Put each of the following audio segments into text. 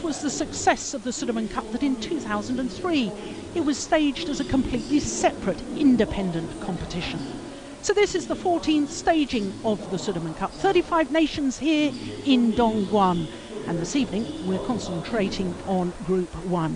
match was the success of the Sudirman Cup that in 2003 it was staged as a completely separate, independent competition. So this is the 14th staging of the Sudirman Cup. 35 nations here in Dongguan. And this evening we're concentrating on Group 1,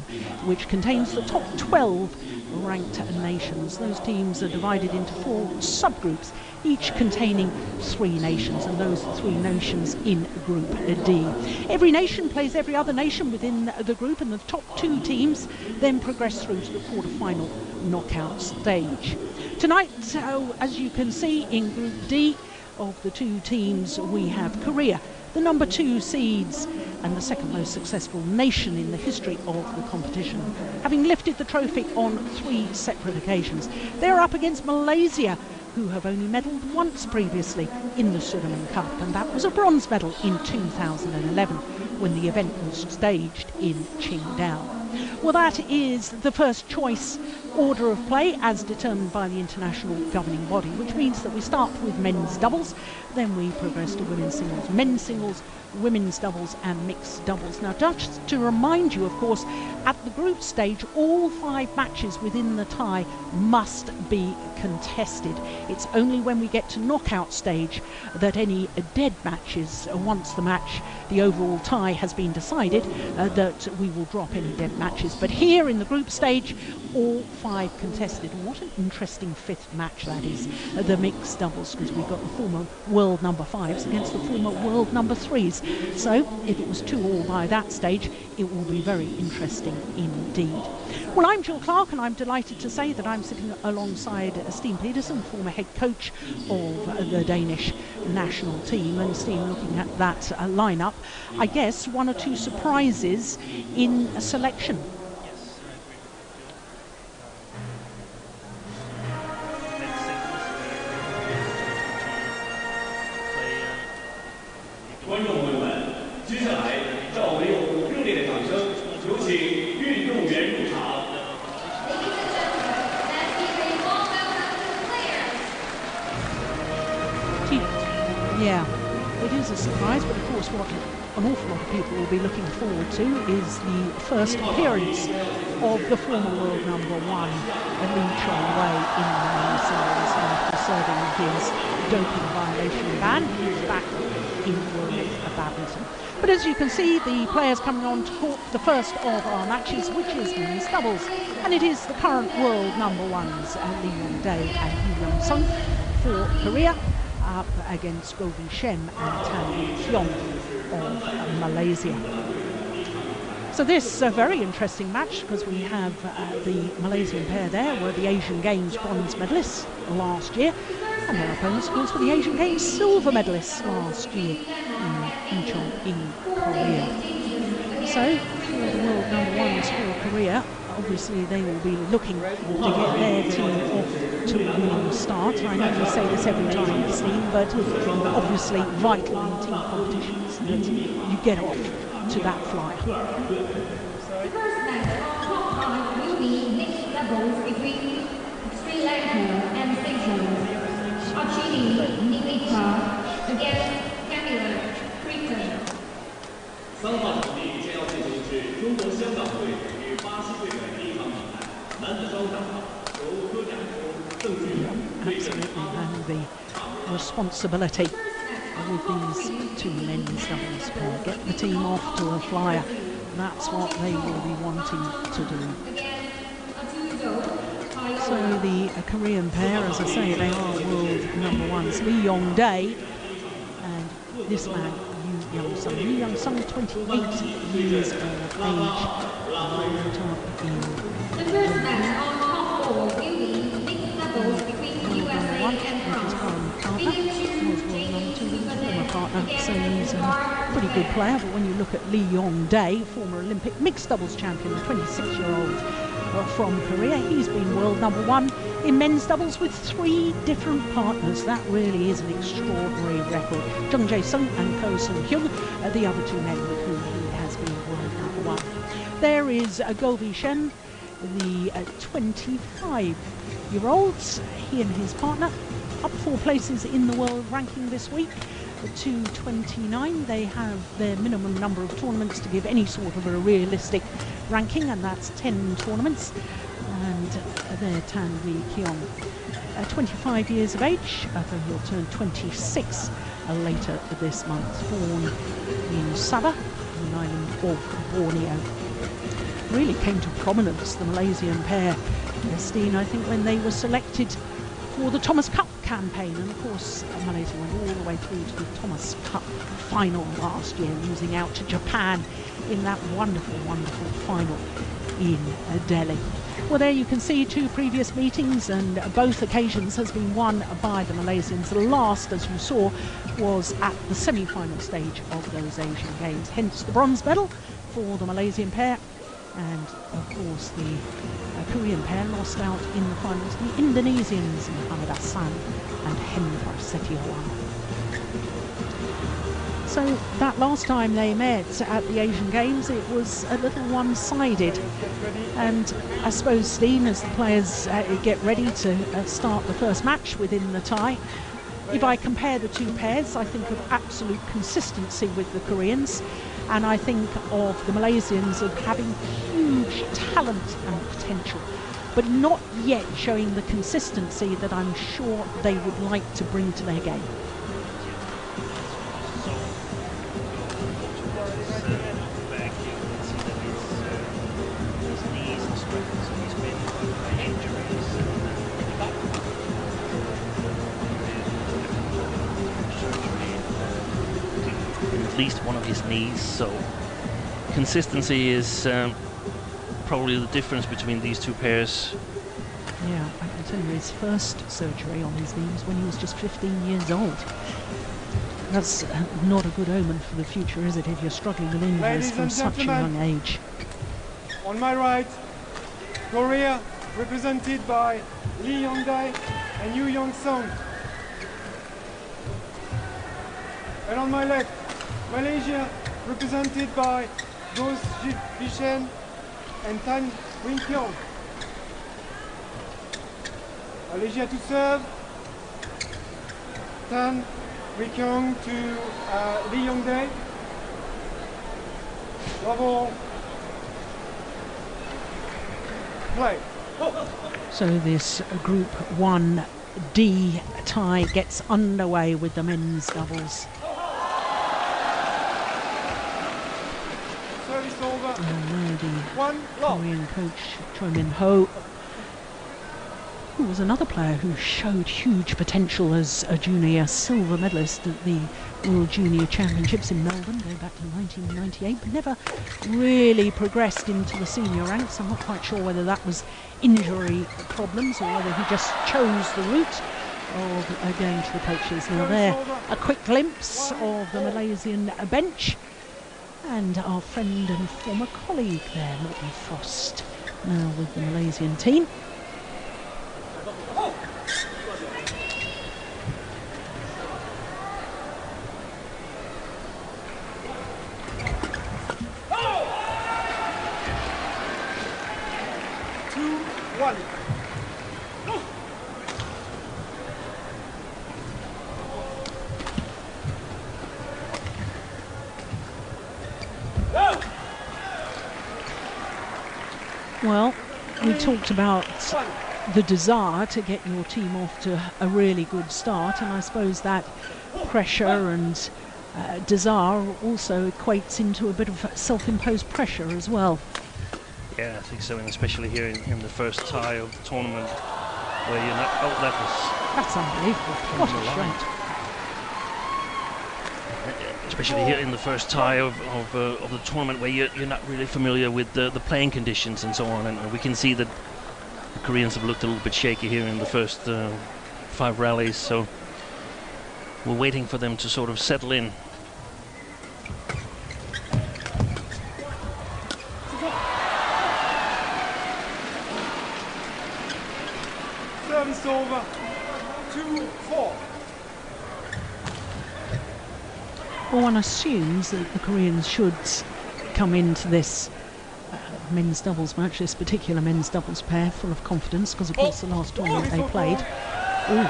which contains the top 12 ranked nations. Those teams are divided into 4 subgroups, each containing 3 nations, and those 3 nations in Group D. Every nation plays every other nation within the group, and the top 2 teams then progress through to the quarter-final knockout stage. Tonight, as you can see in Group D, of the 2 teams we have Korea, the number 2 seeds and the second most successful nation in the history of the competition, having lifted the trophy on 3 separate occasions. They're up against Malaysia, who have only medalled once previously in the Sudirman Cup, and that was a bronze medal in 2011 when the event was staged in Qingdao. Well, that is the first choice order of play as determined by the international governing body, which means that we start with men's doubles, then we progress to women's singles, women's doubles and mixed doubles. Now, just to remind you, of course, at the group stage, all 5 matches within the tie must be contested. It's only when we get to knockout stage that any dead matches, once the overall tie has been decided, that we will drop any dead matches. But here in the group stage, all 5 contested. What an interesting 5th match that is, the mixed doubles, because we've got the former world number 5s against the former world number 3s. So if it was 2-2 by that stage, it will be very interesting indeed. Well, I'm Jill Clark, and I'm delighted to say that I'm sitting alongside Steen Pedersen, former head coach of the Danish national team. And Steen, looking at that lineup, I guess 1 or 2 surprises in a selection. Yeah, it is a surprise, but of course what an awful lot of people will be looking forward to is the first appearance of the former world number 1, Lee Chong-wei, in the men's singles after serving his doping violation ban. He's back in world badminton. But as you can see, the players coming on to court for the first of our matches, which is men's doubles, and it is the current world number 1s, Lee Yong-dae and Yeon for Korea, up against Go Vi-shem and Tan Hyung of Malaysia. So this is a very interesting match because we have the Malaysian pair there were the Asian Games bronze medalists last year, and their opponents, of course, were the Asian Games silver medalists last year in Incheon in Korea. So for the world number 1s for Korea, obviously they will be looking to get their team off to a winning start. I know we say this every time it's seen, but obviously vital in team competitions that you get off to that flyer. The first match will be mixed doubles between Sri Lanka and Seychelles. Archini Nimita against Camilla Creighton. 3号场地将要进行的是中国香港队与巴西队的第1场比赛。男子双打由柯甲球郑俊勇对阵 and the responsibility with these 2 men's doubles pair. Get the team off to a flyer. That's what they will be wanting to do. So the Korean pair, as I say, they are world number 1s. Lee Yong-dae and this man, Young-sung. Lee Young-sung, 28 years of age, brought up in The first match on top 4 will be mixed doubles between USA and France. Former partner, so he's a pretty good player, but when you look at Lee Yong-dae, former Olympic mixed doubles champion, the 26-year-old from Korea, he's been world number 1 in men's doubles with 3 different partners. That really is an extraordinary record. Jung Jae-sung and Ko Seong-hyun are the other 2 men with whom he has been world number 1. There is Go Vi-shem, the 25-year-olds. He and his partner up 4 places in the world ranking this week. 229. They have their minimum number of tournaments to give any sort of a realistic ranking, and that's 10 tournaments. And they're Tan Wee Keong, 25 years of age, though he'll turn 26 later this month. Born in Sabah, on the island of Borneo. Really came to prominence, the Malaysian pair, Steen, I think, when they were selected for the Thomas Cup campaign, and of course Malaysia went all the way through to the Thomas Cup final last year, losing out to Japan in that wonderful, wonderful final in Delhi. Well, there you can see 2 previous meetings, and both occasions has been won by the Malaysians. The last, as you saw, was at the semi-final stage of those Asian Games, hence the bronze medal for the Malaysian pair. And of course the Korean pair lost out in the finals, the Indonesians, Muhammad Hassan and Hendra Setiawan. So that last time they met at the Asian Games, it was a little one-sided. And I suppose, Steen, as the players get ready to start the first match within the tie, if I compare the 2 pairs, I think of absolute consistency with the Koreans, and I think of the Malaysians of having huge talent and potential, but not yet showing the consistency that I'm sure they would like to bring to their game. At least one of his knees, so consistency is probably the difference between these 2 pairs. Yeah, I can tell you his first surgery on his knee was when he was just 15 years old. That's not a good omen for the future, is it, if you're struggling with injuries from such a young age? On my right, Korea, represented by Yong and Seong. And on my left, Malaysia, represented by Goh Vishen and Tan Wee Keong. Malaysia to serve. Tan Wee Keong to Lee Yong-dae. Bravo. Play. So this Group 1D tie gets underway with the men's doubles. One Korean coach Choi Min-ho, who was another player who showed huge potential as a junior silver medalist at the World Junior Championships in Melbourne going back to 1998, but never really progressed into the senior ranks. I'm not quite sure whether that was injury problems or whether he just chose the route of going to the coaches. Now there, a quick glimpse of the Malaysian bench. And our friend and former colleague there, Morten Frost, now with the Malaysian team. Well, we talked about the desire to get your team off to a really good start, and I suppose that pressure and desire also equates into a bit of self-imposed pressure as well. Yeah, I think so, and especially here in the first tie of the tournament, where you're not... Oh, that's unbelievable. What a shot. Especially here in the first tie of the tournament, where you're not really familiar with the playing conditions and so on, and we can see that the Koreans have looked a little bit shaky here in the first 5 rallies, so we're waiting for them to sort of settle in. Service over. 2-4. Well, one assumes that the Koreans should come into this men's doubles match, this particular men's doubles pair, full of confidence, because of course the last tournament they played. Ooh,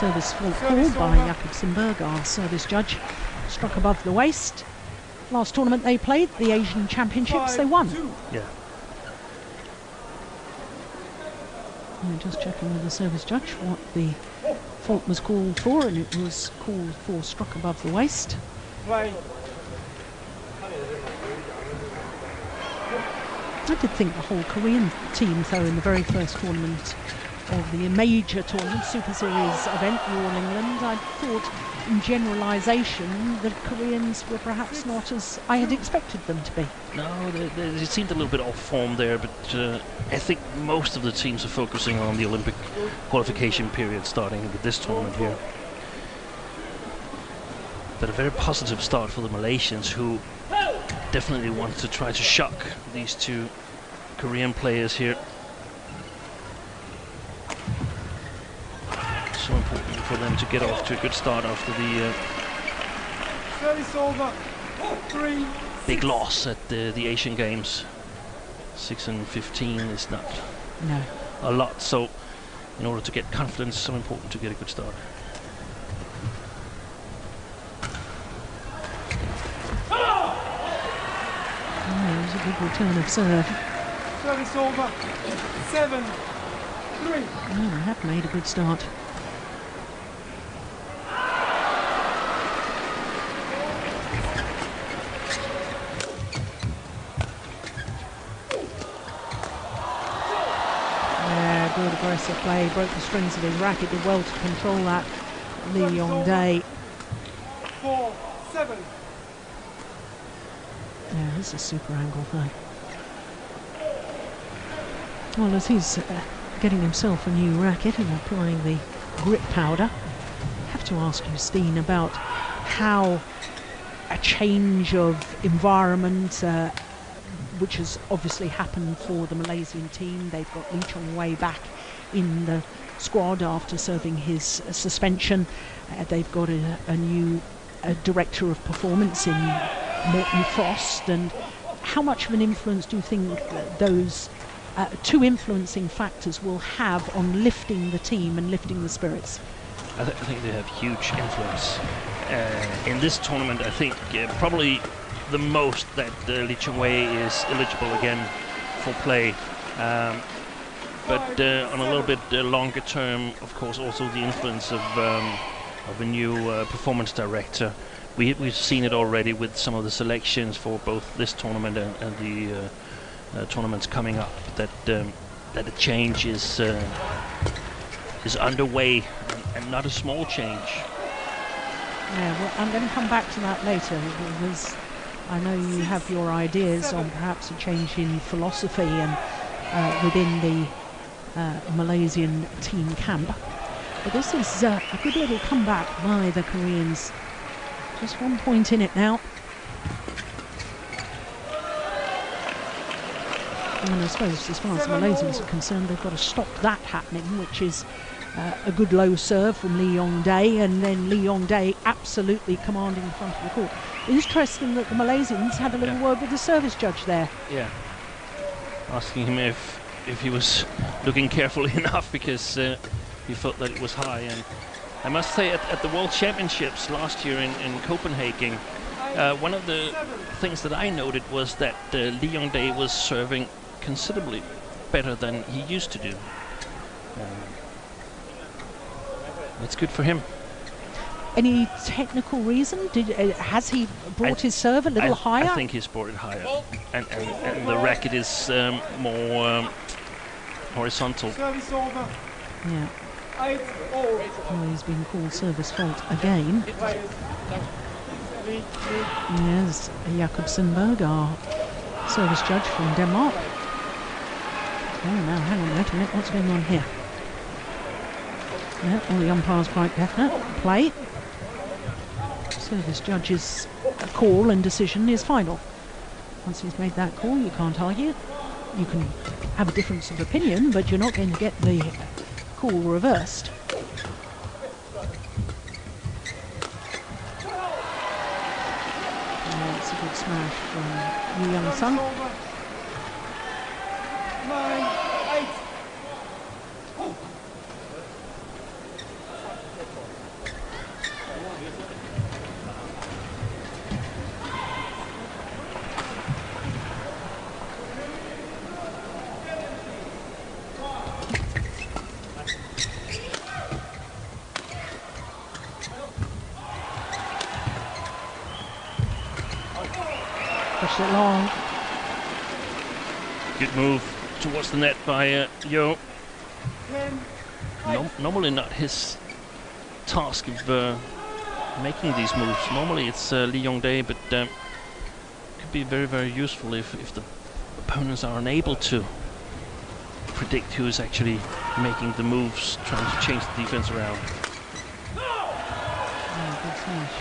Service fault called by Jakobsenberg, our service judge. Struck above the waist. Last tournament they played, the Asian Championships, they won. Yeah. Just checking with the service judge what the fault was called for, and it was called for struck above the waist. Play. I did think the whole Korean team, though, in the very first tournament of the major tournament, Super Series event, All England, I thought in generalisation the Koreans were perhaps not as I had expected them to be. No, they seemed a little bit off form there, but I think most of the teams are focusing on the Olympic qualification period starting with this tournament here. But a very positive start for the Malaysians, who definitely want to try to shock these two Korean players here. So important for them to get off to a good start after the Service over. 3. big loss at the Asian Games. 6 and 15 is not a lot, so in order to get confidence, it's so important to get a good start. It was a good return of serve. Service over. 7. 3. They have made a good start. Good aggressive play, broke the strings of his racket, did well to control that. Lee Yong-dae. 4. 7. Yeah, this is a super angle though. Well, as he's getting himself a new racket and applying the grip powder, I have to ask you, Steen, about how a change of environment, which has obviously happened for the Malaysian team. They've got Lee Chong-wei back in the squad after serving his suspension. They've got a new director of performance in Morten Frost. And how much of an influence do you think those two influencing factors will have on lifting the team and lifting the spirits? I think they have huge influence. In this tournament, I think probably the most that Lee Chong-wei is eligible again for play. But on a little bit longer term, of course, also the influence of a new performance director. We've seen it already with some of the selections for both this tournament and the tournaments coming up, that a change is underway, and not a small change. Yeah, well, I'm going to come back to that later, because I know you have your ideas on perhaps a change in philosophy and within the Malaysian team camp. But this is a good little comeback by the Koreans. Just 1 point in it now. And I suppose as far as the Malaysians are concerned, they've got to stop that happening, which is a good low serve from Lee Yong-dae, and then Lee Yong-dae absolutely commanding the front of the court. Interesting that the Malaysians had a little word with the service judge there. Yeah, asking him if he was looking carefully enough, because he felt that it was high. And I must say, at the World Championships last year in Copenhagen, one of the things that I noted was that Lee Yong-dae was serving considerably better than he used to do. That's good for him. Any technical reason? Has he brought his serve a little higher? I think he's brought it higher, and the racket is more horizontal. Service over. Yeah. 8. Well, he's been called service fault again. Yes, Jakobsenberg, our service judge from Denmark. Oh, now, hang on, wait a minute, what's going on here? Yeah, all the umpires quite definite. Play. Service judge's call and decision is final. Once he's made that call, you can't argue. You can have a difference of opinion, but you're not going to get the call reversed. It's a good smash from Yeon Sung. 9. 8. it long. Good move towards the net by Yeon. 10, Normally not his task of making these moves. Normally it's Lee Yong-dae, but could be very, very useful if the opponents are unable to predict who is actually making the moves, trying to change the defense around. Oh, good smash.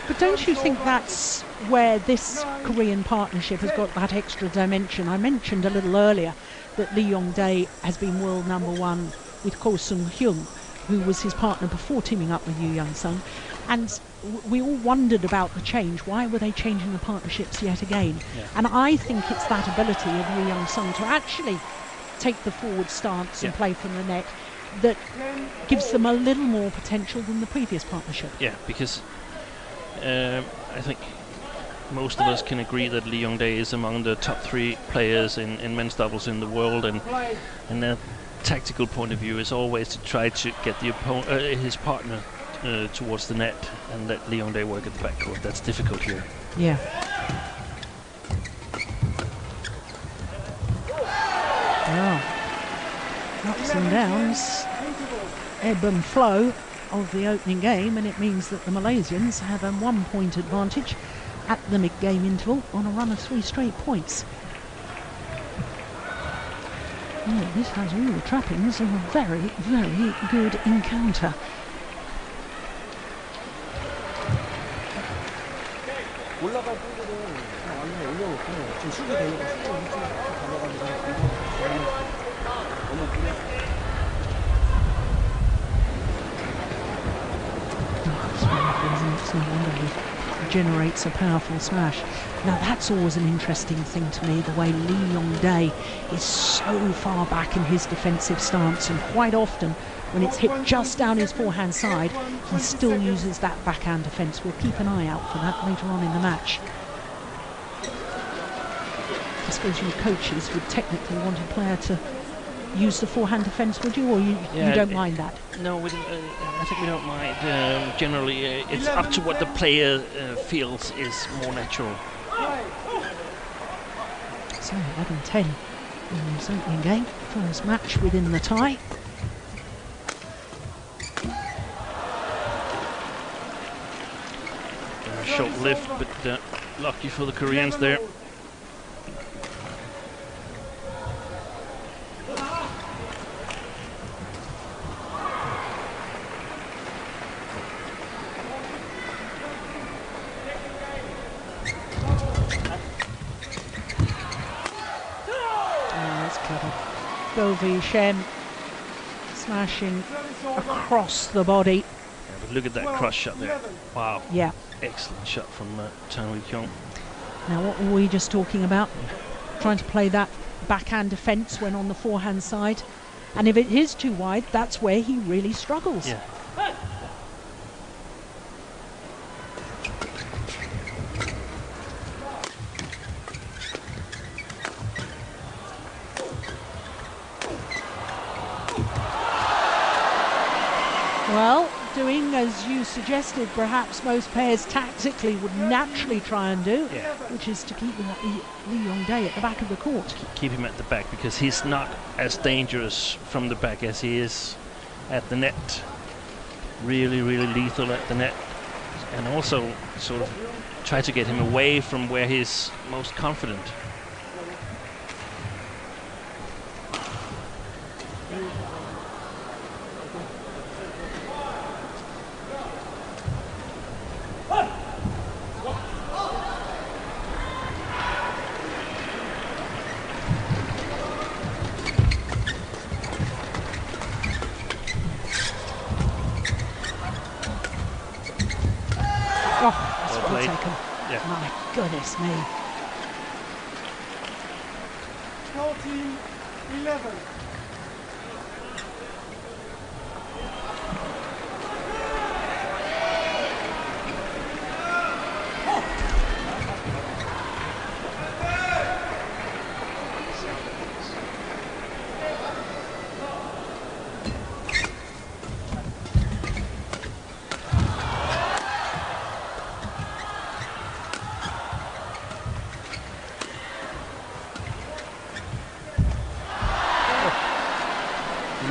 But don't you think that's where this Korean partnership has got that extra dimension? I mentioned a little earlier that Lee Yong-dae has been world #1 with Ko Sung-hyun, who was his partner before teaming up with Yoo Young-sung. And we all wondered about the change. Why were they changing the partnerships yet again? Yeah. And I think it's that ability of Yoo Young-sung to actually take the forward stance and play from the net that gives them a little more potential than the previous partnership. Yeah, because I think most of us can agree that Lee Yong-dae is among the top 3 players in men's doubles in the world, and the tactical point of view is always to try to get the his partner towards the net and let Lee Yong-dae work at the backcourt. That's difficult here. Yeah. Well, ups and downs, ebb and flow of the opening game, and it means that the Malaysians have a 1-point advantage at the mid-game interval on a run of 3 straight points. Yeah, this has all the trappings of a very, very good encounter. 올라갈 분들은 그냥 완전히 올려놓고 지금 수비 대회가 수비 위쪽으로 달려가지고 너무 generates a powerful smash. Now that's always an interesting thing to me, the way Lee Yong-dae is so far back in his defensive stance, and quite often when it's hit just down his forehand side, he still uses that backhand defence. We'll keep an eye out for that later on in the match. I suppose you coaches would technically want a player to use the forehand defence, would you, or you don't mind that? No, I think we don't mind. Generally, it's up to what the player feels is more natural. So 11-10 in this opening game. First match within the tie. Short lift, but lucky for the Koreans there. Govi Shen smashing across the body. Yeah, but look at that cross shot there. Wow. Yeah. Excellent shot from Tan Wee-kyung. Now what were we just talking about? Trying to play that backhand defence when on the forehand side. And if it is too wide, that's where he really struggles. Yeah. Well, doing as you suggested, perhaps most pairs tactically would naturally try and do, which is to keep Lee Yong-dae at the back of the court. Keep him at the back, because he's not as dangerous from the back as he is at the net. Really, really lethal at the net. And also sort of try to get him away from where he's most confident. My goodness me. 14-11.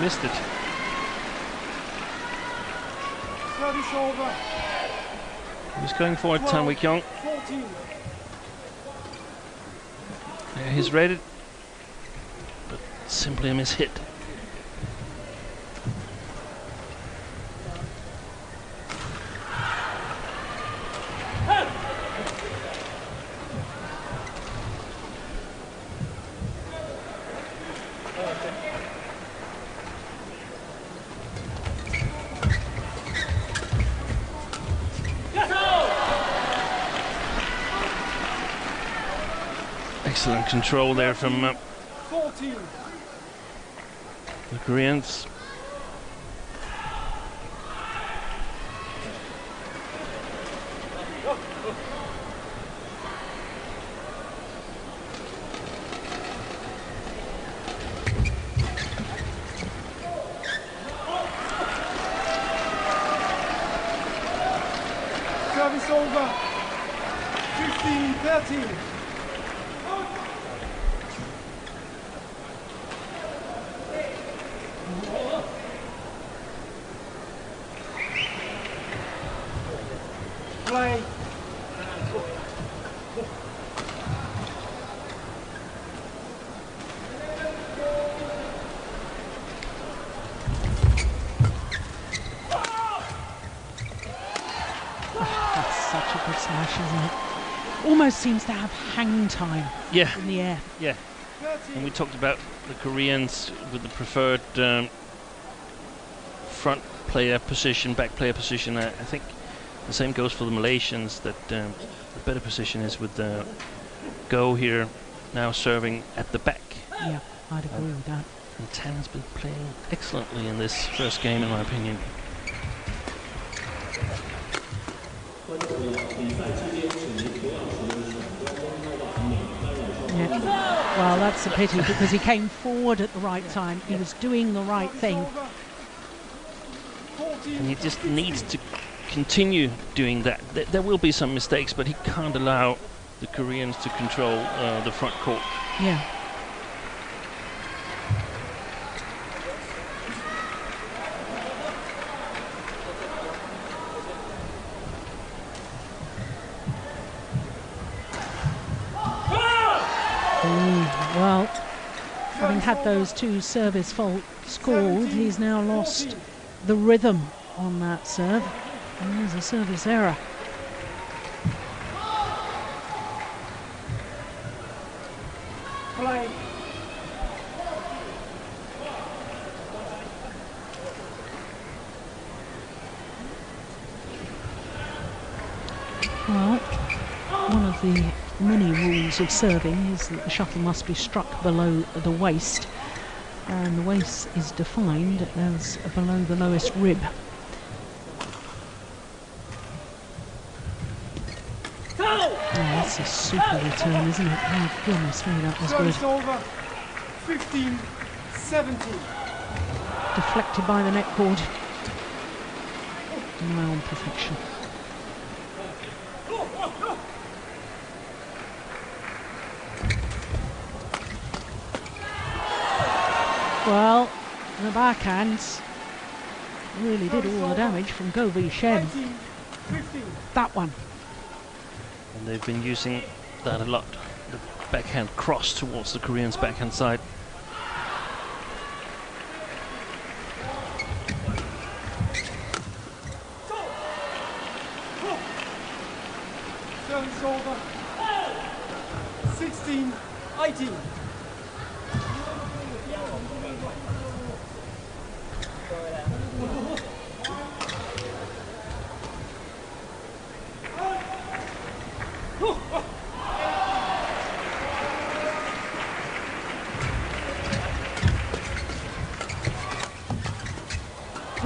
Missed it. Service over. He's going for it, Yong. 14. Yeah, he's ready, but simply a miss hit. Excellent control there from 14. the Koreans. Service over. 15-13. Play. That's such a good smash, isn't it? Almost seems to have hang time Yeah, in the air. yeah. And we talked about the Koreans with the preferred front player position, back player position. I think the same goes for the Malaysians, that the better position is with Go here, now serving at the back. Yeah, I'd agree with that. And Tan's been playing excellently in this first game, in my opinion. Yeah. Well, that's a pity because he came forward at the right time. He was doing the right thing. And he just needs to continue doing that. There will be some mistakes, but he can't allow the Koreans to control the front court. Yeah. Well, having had those two service faults called, he's now lost the rhythm on that serve, and there's a service error. Play. Well, one of the many rules of serving is that the shuttle must be struck below the waist, and the waist is defined as below the lowest rib. Oh, that's a super return, isn't it? Oh, goodness me, that was good. Service over. 15-17. Deflected by the net cord. Now on perfection. Well, the backhands really did all the damage from Go V Shen. 19-15. That one. And they've been using that a lot. The backhand cross towards the Koreans' backhand side. Service over. 16-18.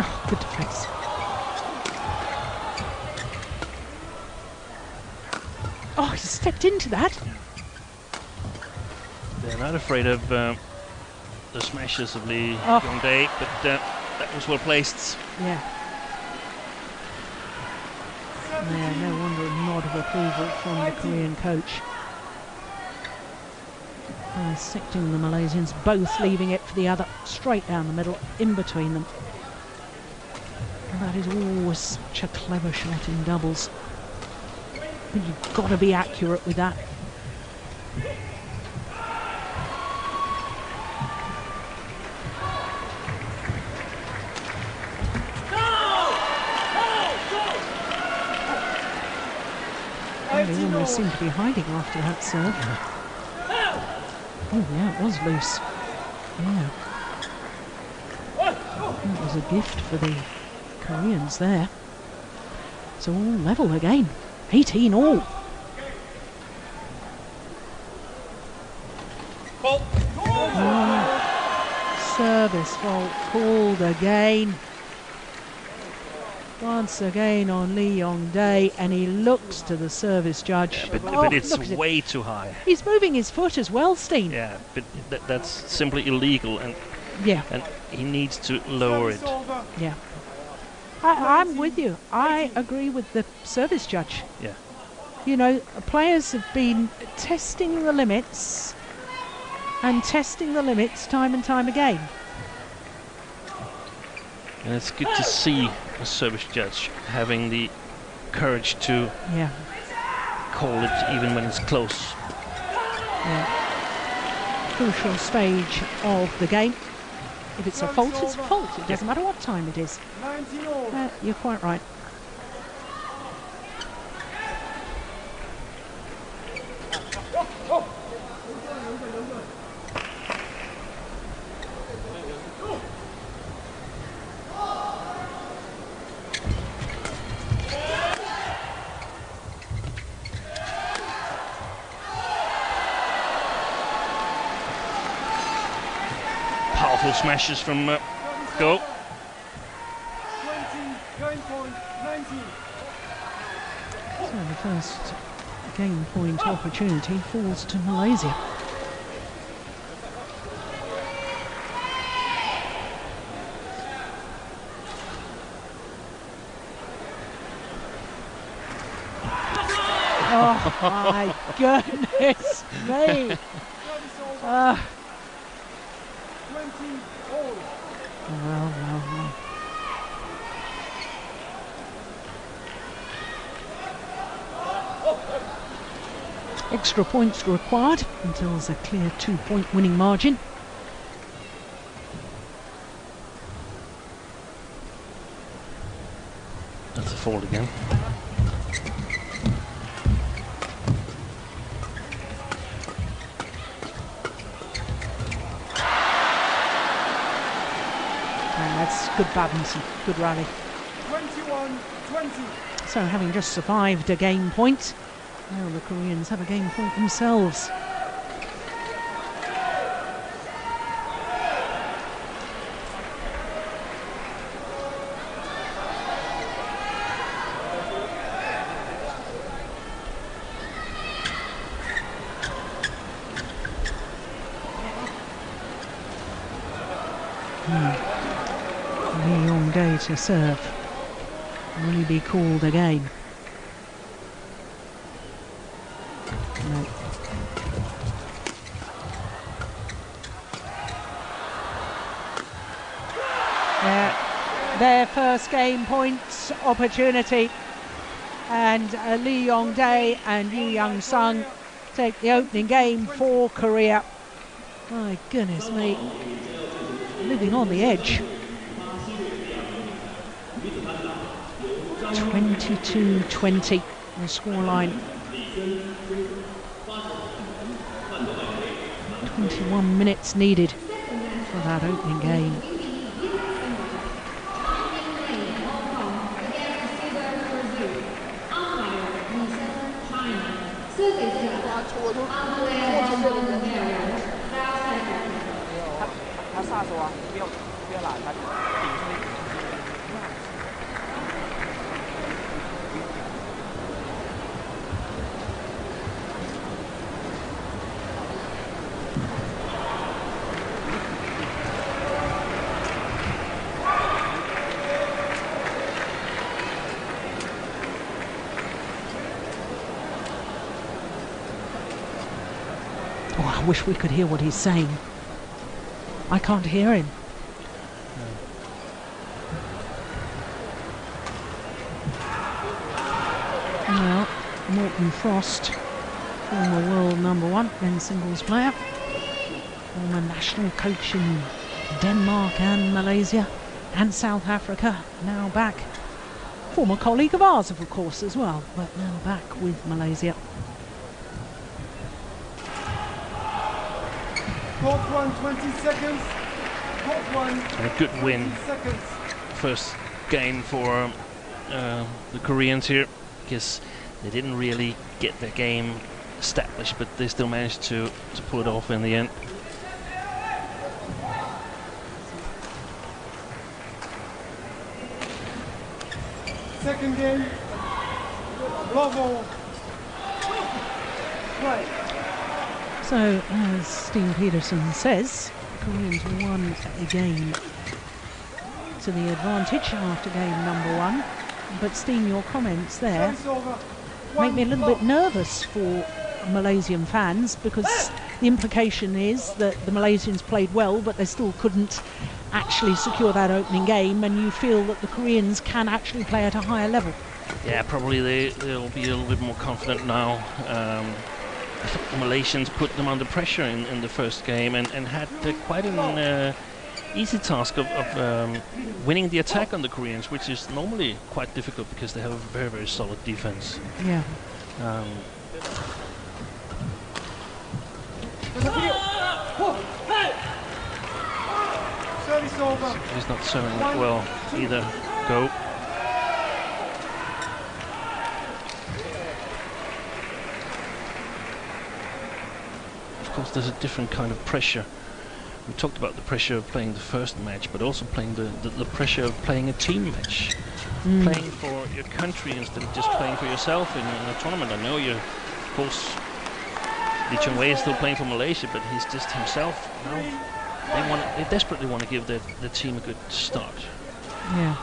Oh, good defense. Oh, he stepped into that. They're not afraid of the smashes of Lee Oh. Yong-dae, but that was well placed. Yeah. Yeah, no wonder a nod of approval from the Korean coach. Dissecting the Malaysians, both leaving it for the other, straight down the middle, in between them. And that is always such a clever shot in doubles. But you've got to be accurate with that. They almost seemed to be hiding after that serve. Oh yeah, it was loose. Yeah. That was a gift for the Koreans there. So all level again. 18 all. Service fault called again. Once again on Lee Yong-dae, and he looks to the service judge. Yeah, but it's way too high. He's moving his foot as well, Steen. Yeah, but that's simply illegal, and and he needs to lower it. Yeah, I'm with you. I agree with the service judge. Yeah, you know, players have been testing the limits and testing the limits time and time again. And it's good to see a service judge having the courage to call it even when it's close. Yeah. Crucial stage of the game. If it's a fault, it's a fault. It doesn't matter what time it is. You're quite right. Powerful smashes from Go. 20, game point, 19. So the first game point opportunity falls to Malaysia. Oh my goodness me! 20 all. Well. Extra points required until there's a clear 2-point winning margin. That's a fault again. That's good badminton, good rally. 21-20. So having just survived a game point, now the Koreans have a game point themselves. Lee Yong-dae to serve. Will he be called again? No. Their first game points opportunity, and Lee Yong-dae and Yu Young-sung take the opening game for Korea. My goodness me, living on the edge. 22-20 the scoreline. 21 minutes needed for that opening game. Oh, I wish we could hear what he's saying. I can't hear him. Well, Morten Frost, former world #1 men's singles player, former national coach in Denmark and Malaysia and South Africa, now back. Former colleague of ours, of course, as well, but now back with Malaysia. Court 1, 20 seconds. Court 1. A good win. Seconds. First game for the Koreans here, because they didn't really get their game established, but they still managed to pull it off in the end. Second game. Bravo. Right. So, as Steen Peterson says, the Koreans won a game to the advantage after game #1. But Steen, your comments there Service over. make me a little bit nervous for Malaysian fans, because the implication is that the Malaysians played well, but they still couldn't actually secure that opening game, and you feel that the Koreans can actually play at a higher level. Yeah, probably they'll be a little bit more confident now. I think the Malaysians put them under pressure in the first game and had quite an easy task of winning the attack on the Koreans, which is normally quite difficult because they have a very, very solid defense. Yeah. Service over. He's not serving that well either. Go. Of course, there's a different kind of pressure. We talked about the pressure of playing the first match, but also playing the pressure of playing a team match. Playing for your country instead of just playing for yourself in a tournament. I know you're, of course, Lee Chung-wei is still playing for Malaysia, but he's just himself now. They desperately want to give their team a good start. Yeah.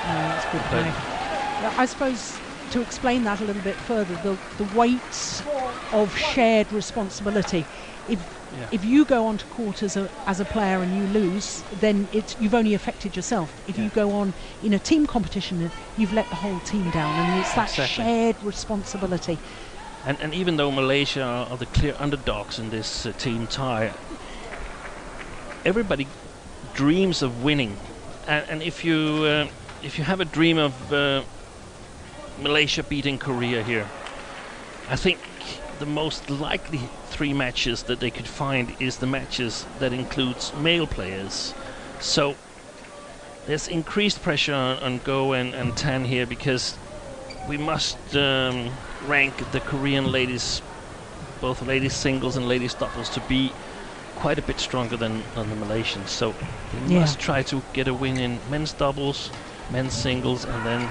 That's good play. I suppose to explain that a little bit further, the weight of shared responsibility. If you go onto court as a player and you lose, then you've only affected yourself. If you go on in a team competition, you've let the whole team down, and it's that shared responsibility. And even though Malaysia are the clear underdogs in this team tie, everybody dreams of winning, and if you have a dream of Malaysia beating Korea here, I think the most likely 3 matches that they could find is the matches that includes male players. So there's increased pressure on Go and Tan here, because we must rank the Korean ladies, both ladies singles and ladies doubles, to be quite a bit stronger than the Malaysians. So they must try to get a win in men's doubles, men's singles, and then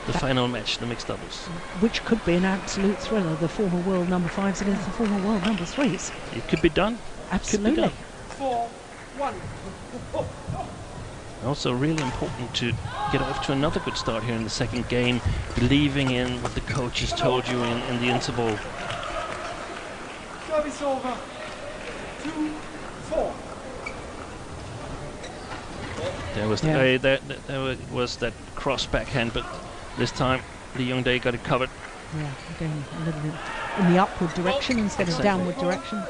the final match, the mixed doubles. Which could be an absolute thriller, the former world #5s against the former world #3s. It could be done. Absolutely. 4-1. Also really important to get off to another good start here in the second game, believing in what the coaches told you in the interval. Service over. 2-4. There was there was that cross backhand, but this time Lee Yong-dae got it covered. Yeah, again a little bit in the upward direction instead of downward direction.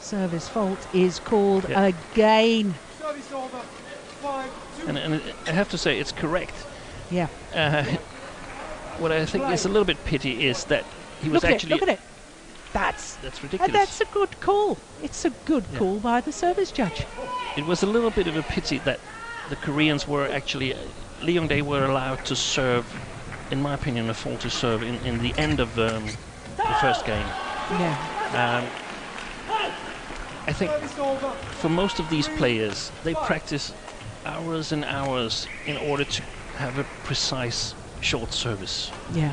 Service fault is called again. Service over. 5-2. And I have to say it's correct. Yeah. What I think is a little bit pity is that he was Look at it. That's ridiculous. And that's a good call. It's a good call by the service judge. It was a little bit of a pity that the Koreans were actually, Lee Yong-dae were allowed to serve, in my opinion, a faulty serve in the end of the first game. Yeah. I think for most of these players, they practice hours and hours in order to have a precise short service. Yeah.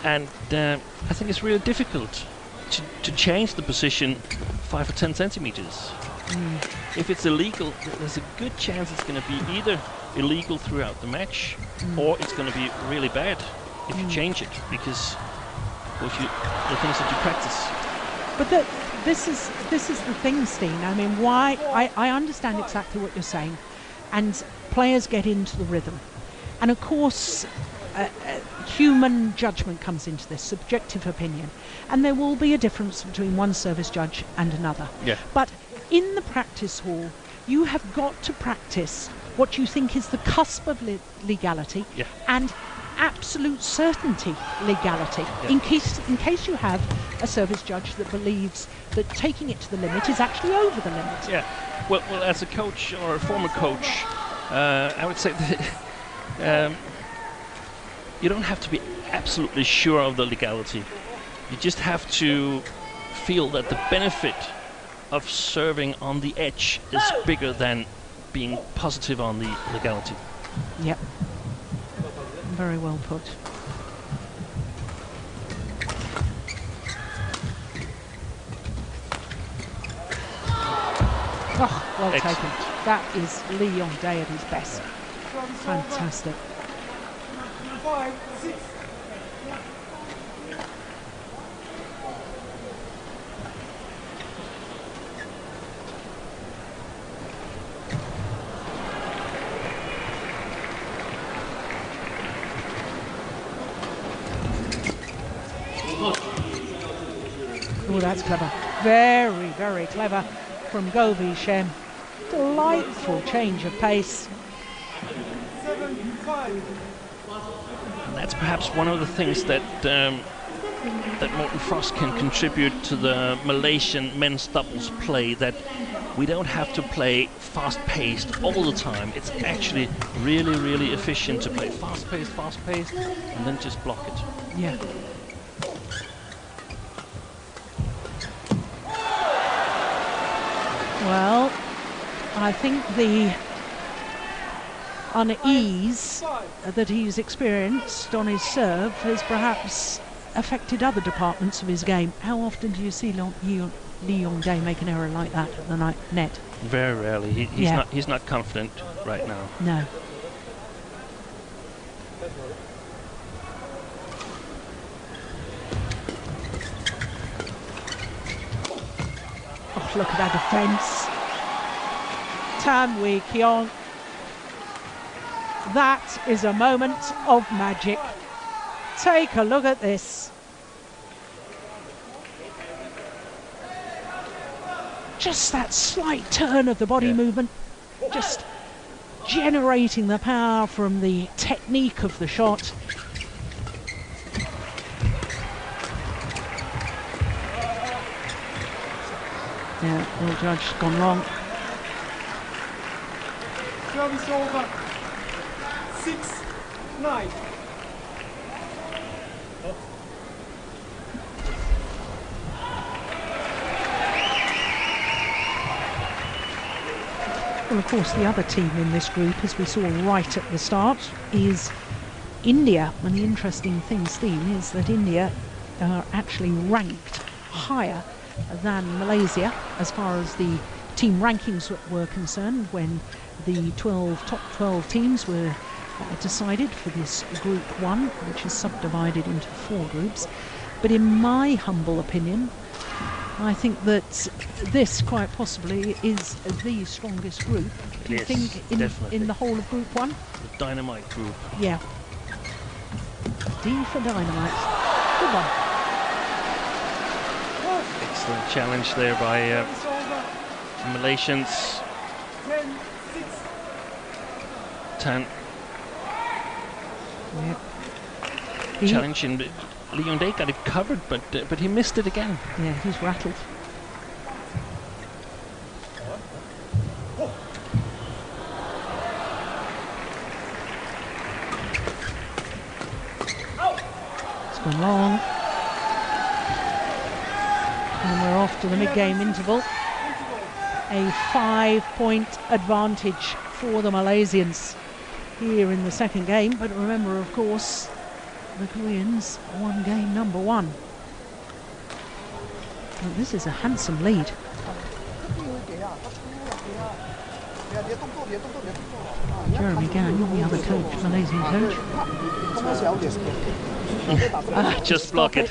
And I think it's really difficult to change the position 5 or 10 centimeters. If it's illegal, there's a good chance it's going to be either illegal throughout the match, or it's going to be really bad if you change it, because the things that you practice. But this is the thing, Steen. I mean, why I understand exactly what you're saying, and players get into the rhythm, and of course, human judgment comes into this, subjective opinion, and there will be a difference between one service judge and another. Yeah. But in the practice hall, you have got to practice what you think is the cusp of legality and absolute certainty legality, in case you have a service judge that believes that taking it to the limit is actually over the limit. Yeah. Well, as a coach or a former coach, I would say that you don't have to be absolutely sure of the legality. You just have to feel that the benefit of serving on the edge is bigger than being positive on the legality. Yep. Very well put. Oh, well Excellent. taken. That is Lee Yong-dae at his best. Fantastic. 5, 6. Oh, that's clever. Very, very clever from Go Vi-shen. Delightful change of pace. 7, 5. And that's perhaps one of the things that that Morten Frost can contribute to the Malaysian men's doubles play, that we don't have to play fast-paced all the time. It's actually really, really efficient to play fast-paced, and then just block it. Yeah. Well, I think the unease that he's experienced on his serve has perhaps affected other departments of his game. How often do you see Lee Yong-dae make an error like that at the net? Very rarely. He's not confident right now. No. Oh, look at that defence. Tan Wee Kyung. That is a moment of magic. Take a look at this. Just that slight turn of the body movement, just generating the power from the technique of the shot. Yeah, the judge gone long. Service over. 6, 9. Well, of course, the other team in this group, as we saw right at the start, is India. And the interesting thing, Steve, is that India are actually ranked higher than Malaysia as far as the team rankings were concerned when the top 12 teams were decided for this Group 1, which is subdivided into 4 groups. But in my humble opinion, I think that this quite possibly is the strongest group. Do you think in the whole of Group 1? The dynamite group. Yeah. D for dynamite. Good one. Excellent challenge there by the Malaysians. 10, 6. Tan He- challenge, and Lee Yong-dae got it covered, but he missed it again. Yeah, he's rattled. It's gone long. And we're off to the mid-game interval. A 5-point advantage for the Malaysians here in the second game. But remember, of course, the Koreans won game number 1. Well, this is a handsome lead. Jeremy Gan, the other coach, Malaysian coach. Just block it.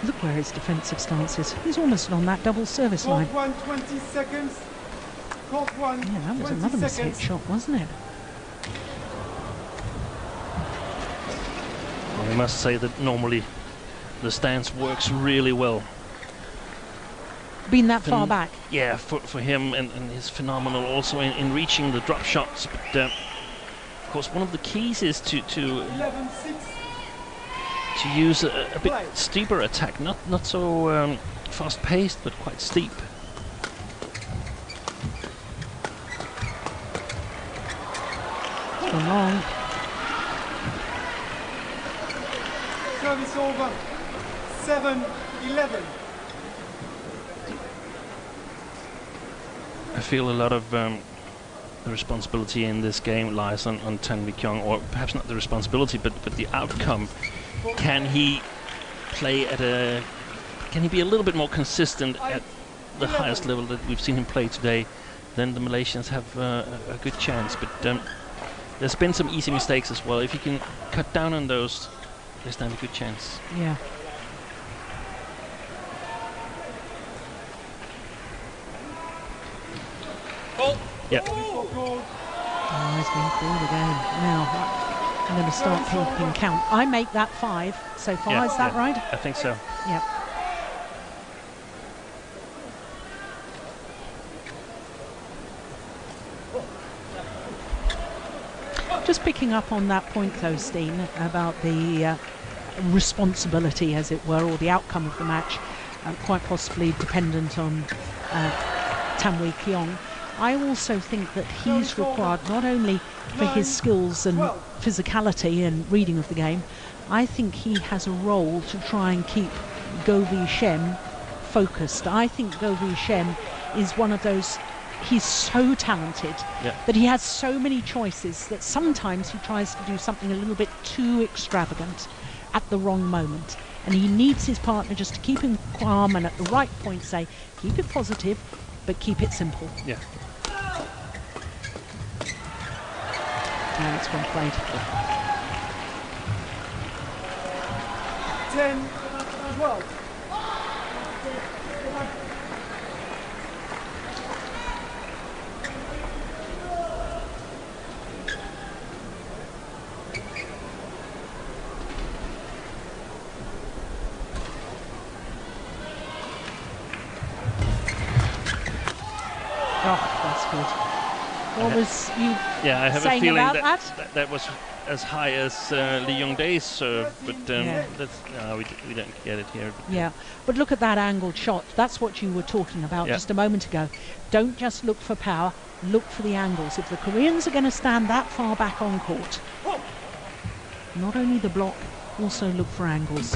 Look where his defensive stance is. He's almost on that double service line. Court 1, 20 seconds. Court 1, Yeah, that was 20 another mishit seconds. shot, wasn't it? I must say that normally the stance works really well. Been that far back. Yeah, for him, and he's phenomenal also in reaching the drop shots. But of course, one of the keys is to 11-6. use a bit steeper attack, not so fast paced, but quite steep. It's gone long. Service over. 7-11. I feel a lot of the responsibility in this game lies on Tan Kyung, or perhaps not the responsibility, but the outcome. Can he play at a? Can he be a little bit more consistent at the highest level that we've seen him play today? Then the Malaysians have a good chance. But there's been some easy mistakes as well. If you can cut down on those, they stand a good chance. Yeah. Yeah. Oh, he's been called again. Now, I'm going to start keeping count. I make that 5 so far, Yeah, is that yeah, right? I think so. Yep. Just picking up on that point though, Steen, about the responsibility, as it were, or the outcome of the match, quite possibly dependent on Tan Kyung. I also think that he's required, not only for his skills and physicality and reading of the game, I think he has a role to try and keep Go Vi Shem focused. I think Go Vi Shem is one of those, he's so talented that he has so many choices that sometimes he tries to do something a little bit too extravagant at the wrong moment. And he needs his partner just to keep him calm and at the right point say, keep it positive, but keep it simple. Yeah. Now it's been played. 10-12. Oh, that's good. What was you Yeah, I have a saying feeling about that that? that was as high as Lee Yong-dae's serve, but that's, we don't get it here. But Yeah, but look at that angled shot. That's what you were talking about just a moment ago. Don't just look for power, look for the angles. If the Koreans are going to stand that far back on court, not only the block, also look for angles.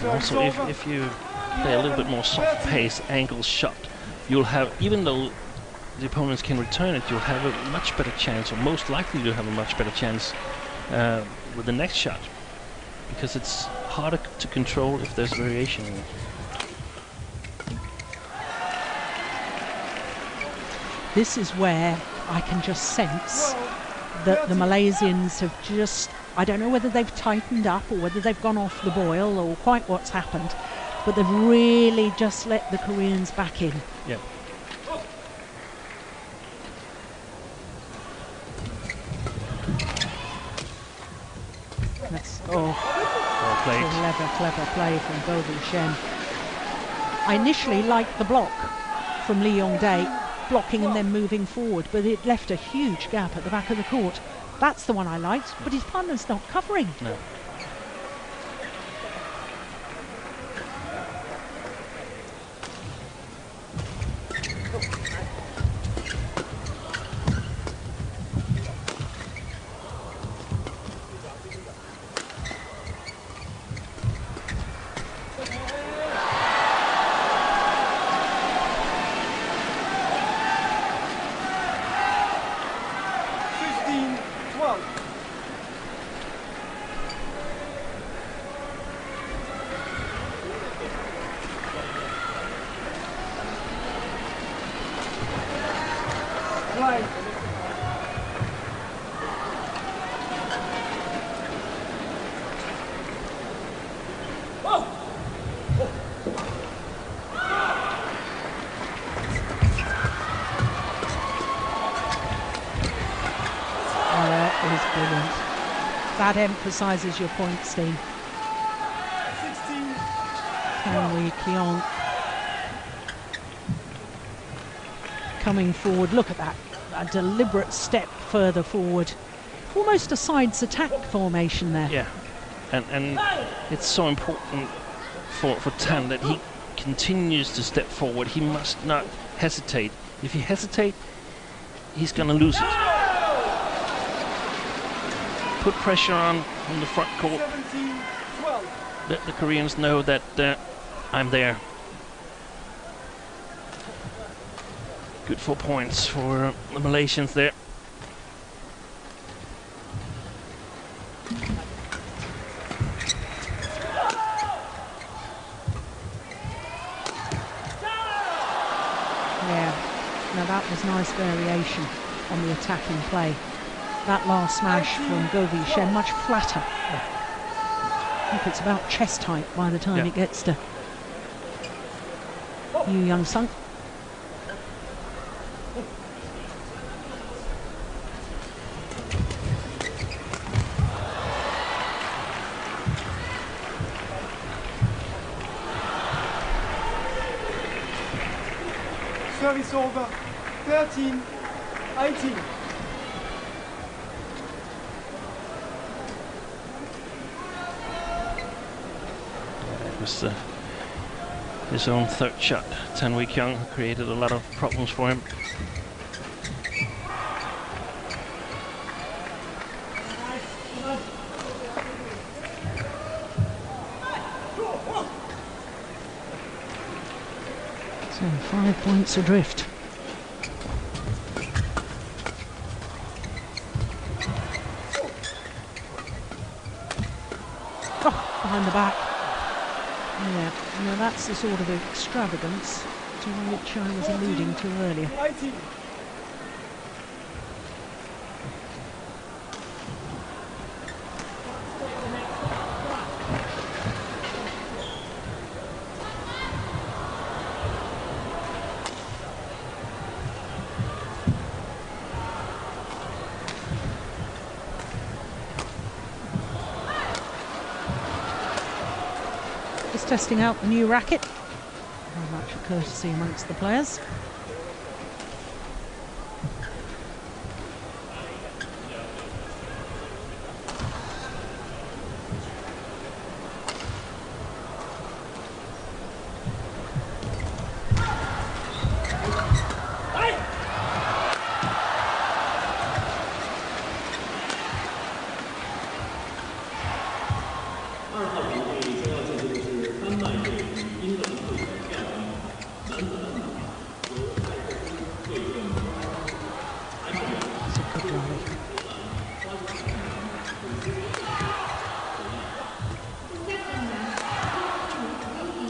Also, if you play a little bit more soft pace angle shot, you'll have, even though the opponents can return it, you'll have a much better chance, or most likely you'll have a much better chance with the next shot, because it's harder to control if there's variation in it. This is where I can just sense that the Malaysians have just, I don't know whether they've tightened up or whether they've gone off the boil or quite what's happened, but they've really just let the Koreans back in. Yeah. That's, Well played. clever play from Go Vi Shem. I initially liked the block from Lee Yong-dae, blocking and then moving forward, but it left a huge gap at the back of the court. That's the one I liked, but his partner's not covering. No. that emphasises your point, Steen. 16. Yeon coming forward. Look at that, a deliberate step further forward. Almost a sides attack formation there. Yeah, and it's so important for Tan that he continues to step forward. He must not hesitate. If he hesitates, he's going to lose it. Put pressure on the front court. 17, 12. Let the Koreans know that I'm there. Good 4 points for the Malaysians there. Yeah, now that was nice variation on the attacking play. That last smash from Go Vi-shen, much flatter. I think it's about chest height by the time it gets to Yu Young-sung. Service over. 13, 18. It was his own third shot. Tan Wei-kyung created a lot of problems for him. So 5 points adrift. Oh, behind the back. Yeah, now that's the sort of extravagance to which I was alluding to earlier. 19. Just testing out the new racket. Very much a courtesy amongst the players.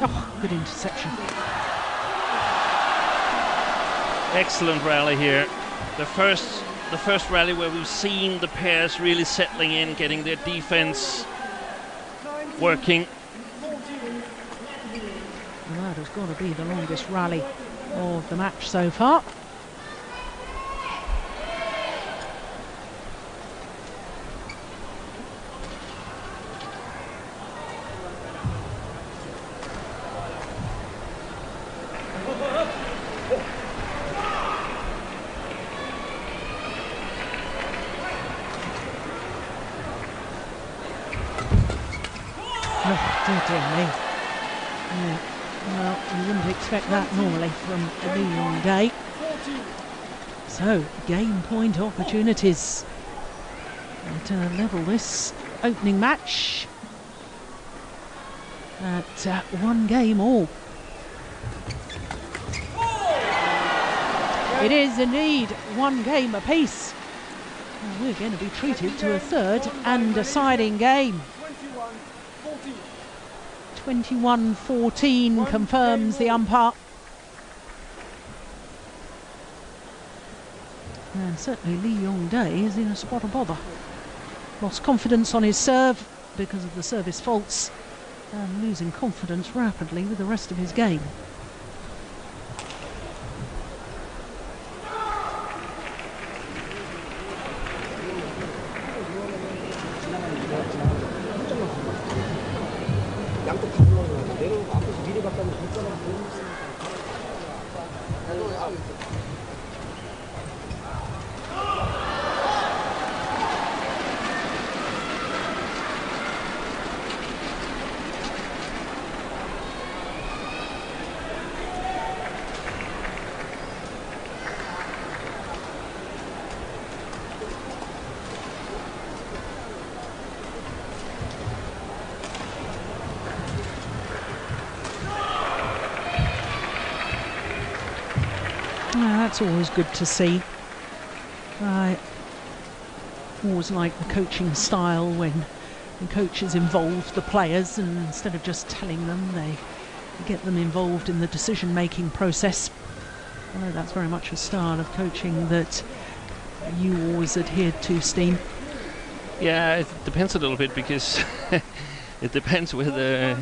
Oh, good interception. Excellent rally here. The first rally where we've seen the pairs really settling in, getting their defense working. Well, that has got to be the longest rally of the match so far. Oh, dear me. Yeah. Well, you wouldn't expect that normally from a Lee Yong day. So, game point opportunities to level this opening match at 1 game all. It is indeed 1 game apiece. Well, we're going to be treated to a third and deciding game. 21-14 confirms the umpire. And certainly Lee Yong-dae is in a spot of bother. Lost confidence on his serve because of the service faults and losing confidence rapidly with the rest of his game. 양쪽 다 올라오고 내려오고 앞에서 미리 갔다면 뒷사람 보고 있으니까. That's always good to see. I always like the coaching style when the coaches involve the players, and instead of just telling them, they get them involved in the decision-making process. I know that's very much a style of coaching that you always adhered to, Steen. Yeah, it depends a little bit, because it depends whether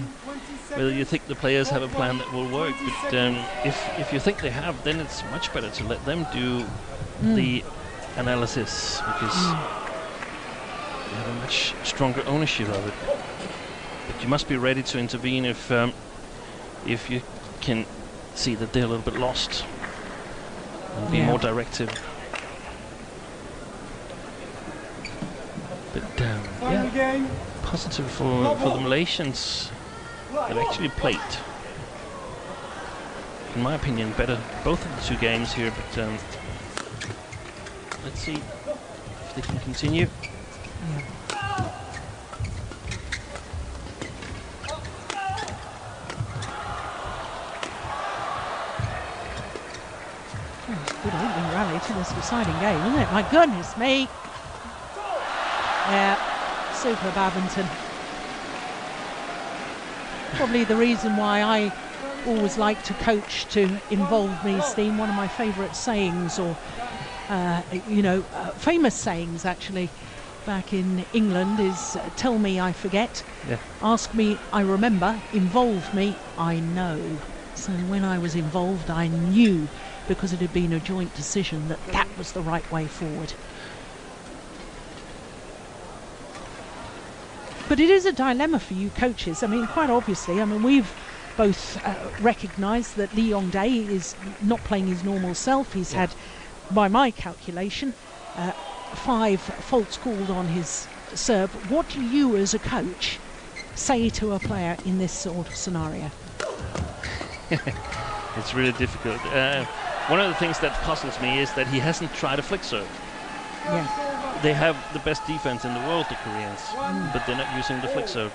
you think the players have a plan that will work. But if you think they have, then it's much better to let them do the analysis, because you have a much stronger ownership of it. But you must be ready to intervene if you can see that they're a little bit lost, and be more directive. But yeah, positive for the Malaysians. They've actually played, in my opinion, better both of the two games here. But let's see if they can continue. Good opening rally to this deciding game, isn't it? My goodness me! Yeah, super badminton. Probably the reason why I always like to coach to involve me, Steen. One of my favourite sayings, or famous sayings actually, back in England is "Tell me I forget, ask me I remember, involve me I know." So when I was involved, I knew, because it had been a joint decision, that that was the right way forward. But it is a dilemma for you coaches. I mean, quite obviously, we've both recognised that Lee Yong-dae is not playing his normal self. He's had, by my calculation, 5 faults called on his serve. What do you, as a coach, say to a player in this sort of scenario? It's really difficult. One of the things that puzzles me is that he hasn't tried a flick serve. Yeah. They have the best defense in the world, the Koreans, but they're not using the flick serve.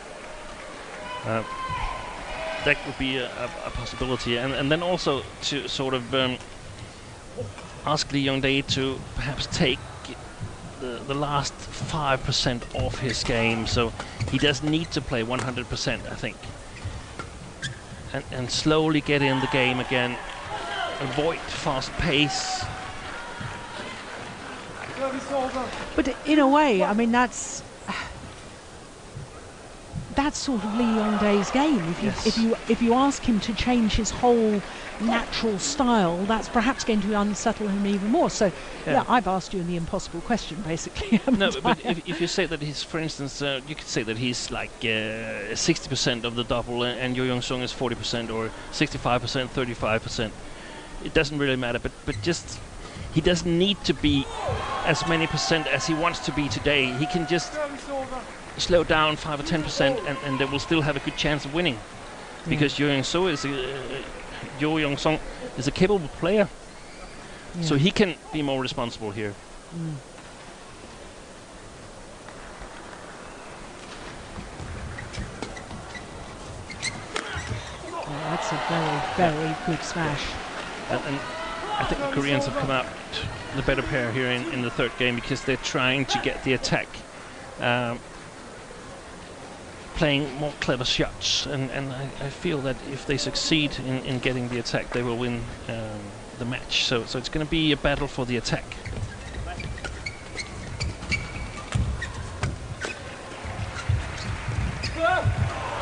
That would be a possibility. And then also to sort of ask Lee Yong-dae to perhaps take the last 5% off his game, so he doesn't need to play 100%, I think. And slowly get in the game again, avoid fast pace. But in a way, that's sort of Lee Yong-dae's game. If you ask him to change his whole natural style, that's perhaps going to unsettle him even more. So I've asked you the impossible question, basically. No, but if you say that he's, for instance, you could say that he's like 60% of the double, and Yo Young-sung is 40%, or 65%, 35%. It doesn't really matter, but just he doesn't need to be as many percent as he wants to be today. He can just slow down 5 or 10%, and they will still have a good chance of winning, because Yo Young-sung is a capable player, so he can be more responsible here. That's a very, very good smash. And I think the Koreans have come out the better pair here in the third game, because they're trying to get the attack, playing more clever shots, and I feel that if they succeed in getting the attack, they will win the match. So it's going to be a battle for the attack.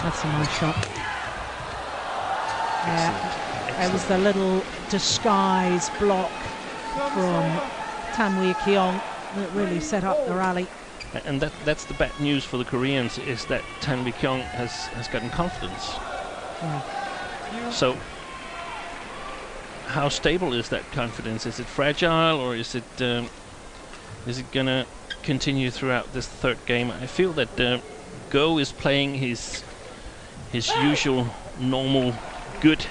That's a nice shot. Yeah, it was the little disguise block from Tan Wee Keong that really set up the rally. And that's the bad news for the Koreans, is that Tan Wi-kyung has gotten confidence. So how stable is that confidence? Is it fragile, or is it gonna continue throughout this third game? I feel that Go is playing his usual normal good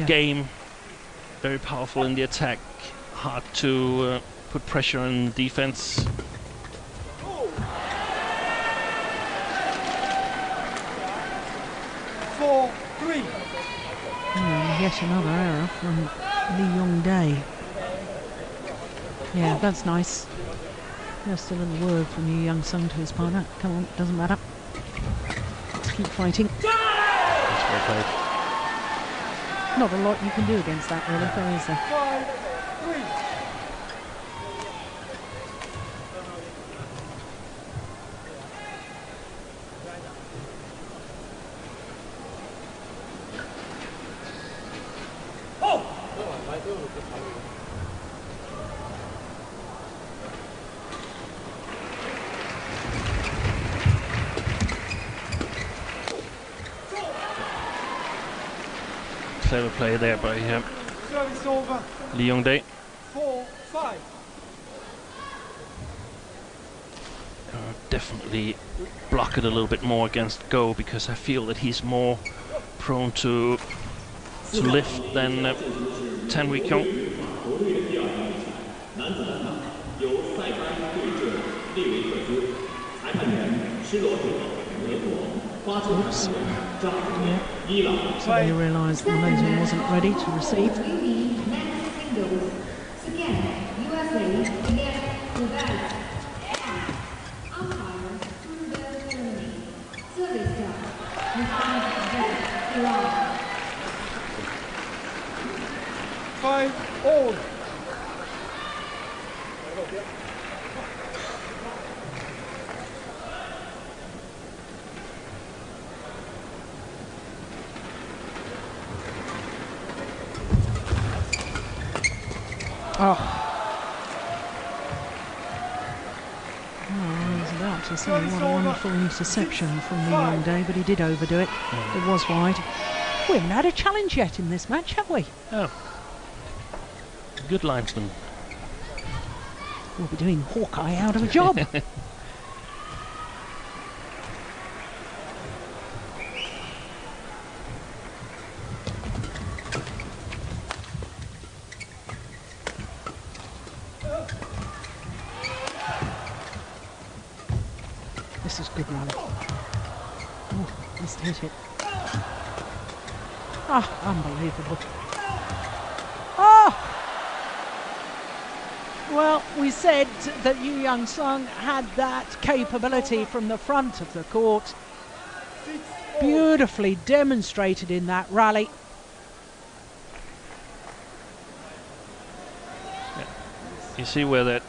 game, very powerful in the attack, hard to put pressure on the defense. 4-3. Yet another error from Lee Yong-dae. Yeah, that's nice. Just a little word from Yu Young-sung to his partner. Come on, doesn't matter. Let's keep fighting. That's well played. Not a lot you can do against that, really, though, is there? 5-3. Clever play there by Service over. Lee Yong-dae. 4-5. Definitely block it a little bit more against Go, because I feel that he's more prone to lift than Tan Wi-kyung. 男子篮球由塞班对阵列维克斯，裁判员施罗德、德国、巴基斯坦、扎克、伊朗。 So they realised the Malaysian wasn't ready to receive. Women's men's singles. Again, USA against Kuwait. Umpire through the ceremony. Service serve. Muhammad Iran. 5-all. Oh. I was about to say what a wonderful interception from Lee Yong-dae, but he did overdo it. It was wide. We haven't had a challenge yet in this match, have we? Oh. Good linesman. We'll be doing Hawkeye out of a job. This is good rally. Oh, must hit it. Ah, unbelievable. Ah! Well, we said that Yu Young-sung had that capability from the front of the court. Beautifully demonstrated in that rally. You see where that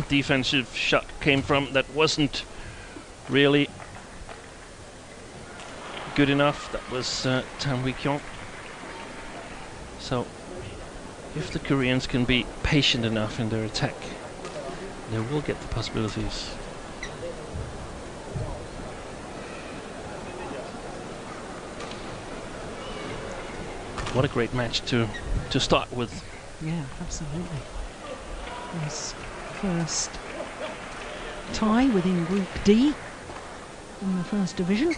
defensive shot came from? That wasn't really good enough. That was Tan Wi-kyung. So if the Koreans can be patient enough in their attack, they will get the possibilities. What a great match to start with. Yeah, absolutely. This first tie within Group D in the first division.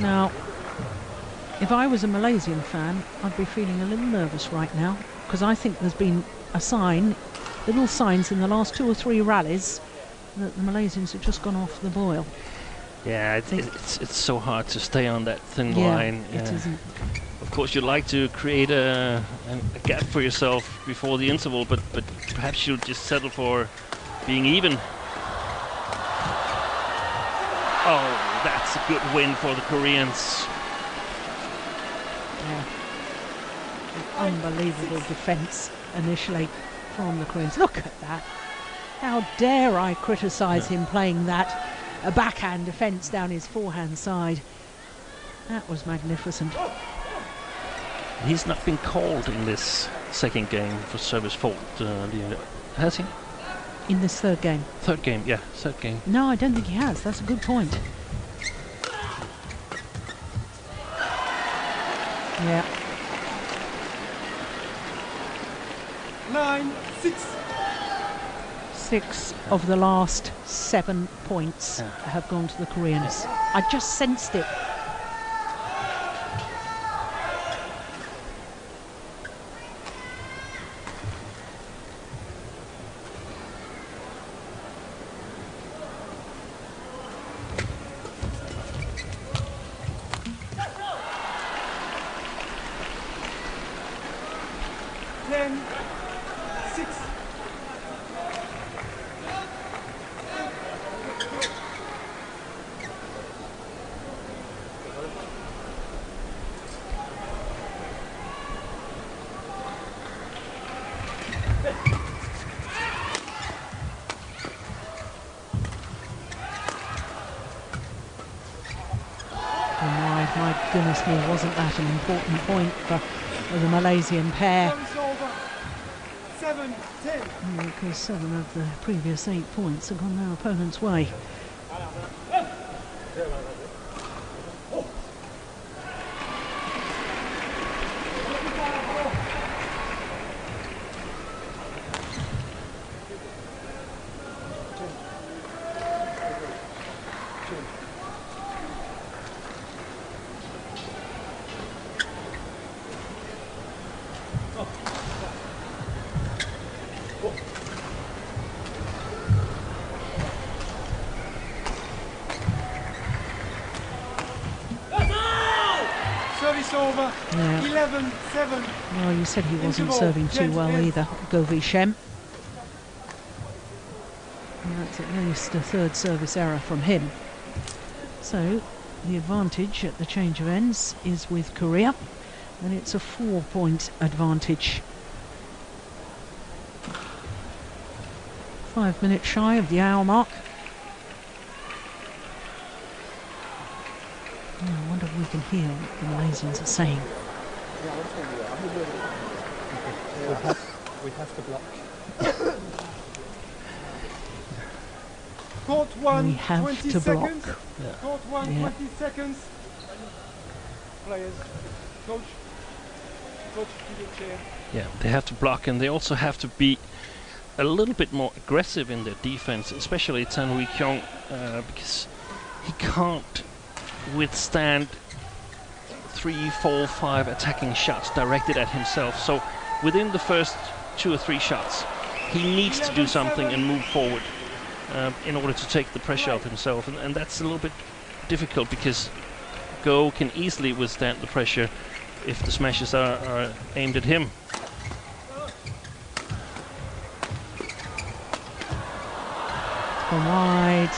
Now, if I was a Malaysian fan, I'd be feeling a little nervous right now, because I think there's been a sign, little signs in the last 2 or 3 rallies that the Malaysians have just gone off the boil. Yeah, it's so hard to stay on that thin line. It isn't. Of course, you'd like to create a gap for yourself before the interval, but perhaps you'll just settle for being even. Oh, that's a good win for the Koreans. Yeah. An unbelievable defence initially from the Koreans. Look at that. How dare I criticise him playing that, a backhand defence down his forehand side. That was magnificent. He's not been called in this second game for service fault, has he? In this third game? Third game, yeah, third game. No, I don't think he has. That's a good point. Yeah. 9-6. 6 of the last 7 points have gone to the Koreans. I just sensed it. My goodness me, wasn't that an important point for the Malaysian pair? 7-10. Because 7 of the previous 8 points have gone their opponent's way. Service over. Yeah. 11-7. Well, you said he wasn't Interval, serving too well 10-10. either, Govi Shem. And that's at least a third service error from him. So the advantage at the change of ends is with Korea, and it's a 4-point advantage. 5 minutes shy of the hour mark. I wonder if we can hear what the Malaysians are saying. We have to block. Court 1, We have 20 to block. seconds. Court 1, Yeah. 20 seconds. Players. Coach, to the chair. Yeah, they have to block, and they also have to be a little bit more aggressive in their defense, especially Tan Kyung, because he can't withstand 3, 4, 5 attacking shots directed at himself. So within the first 2 or 3 shots, he needs to do something and move forward in order to take the pressure off himself, and that's a little bit difficult because Go can easily withstand the pressure if the smashes are aimed at him. Gone wide.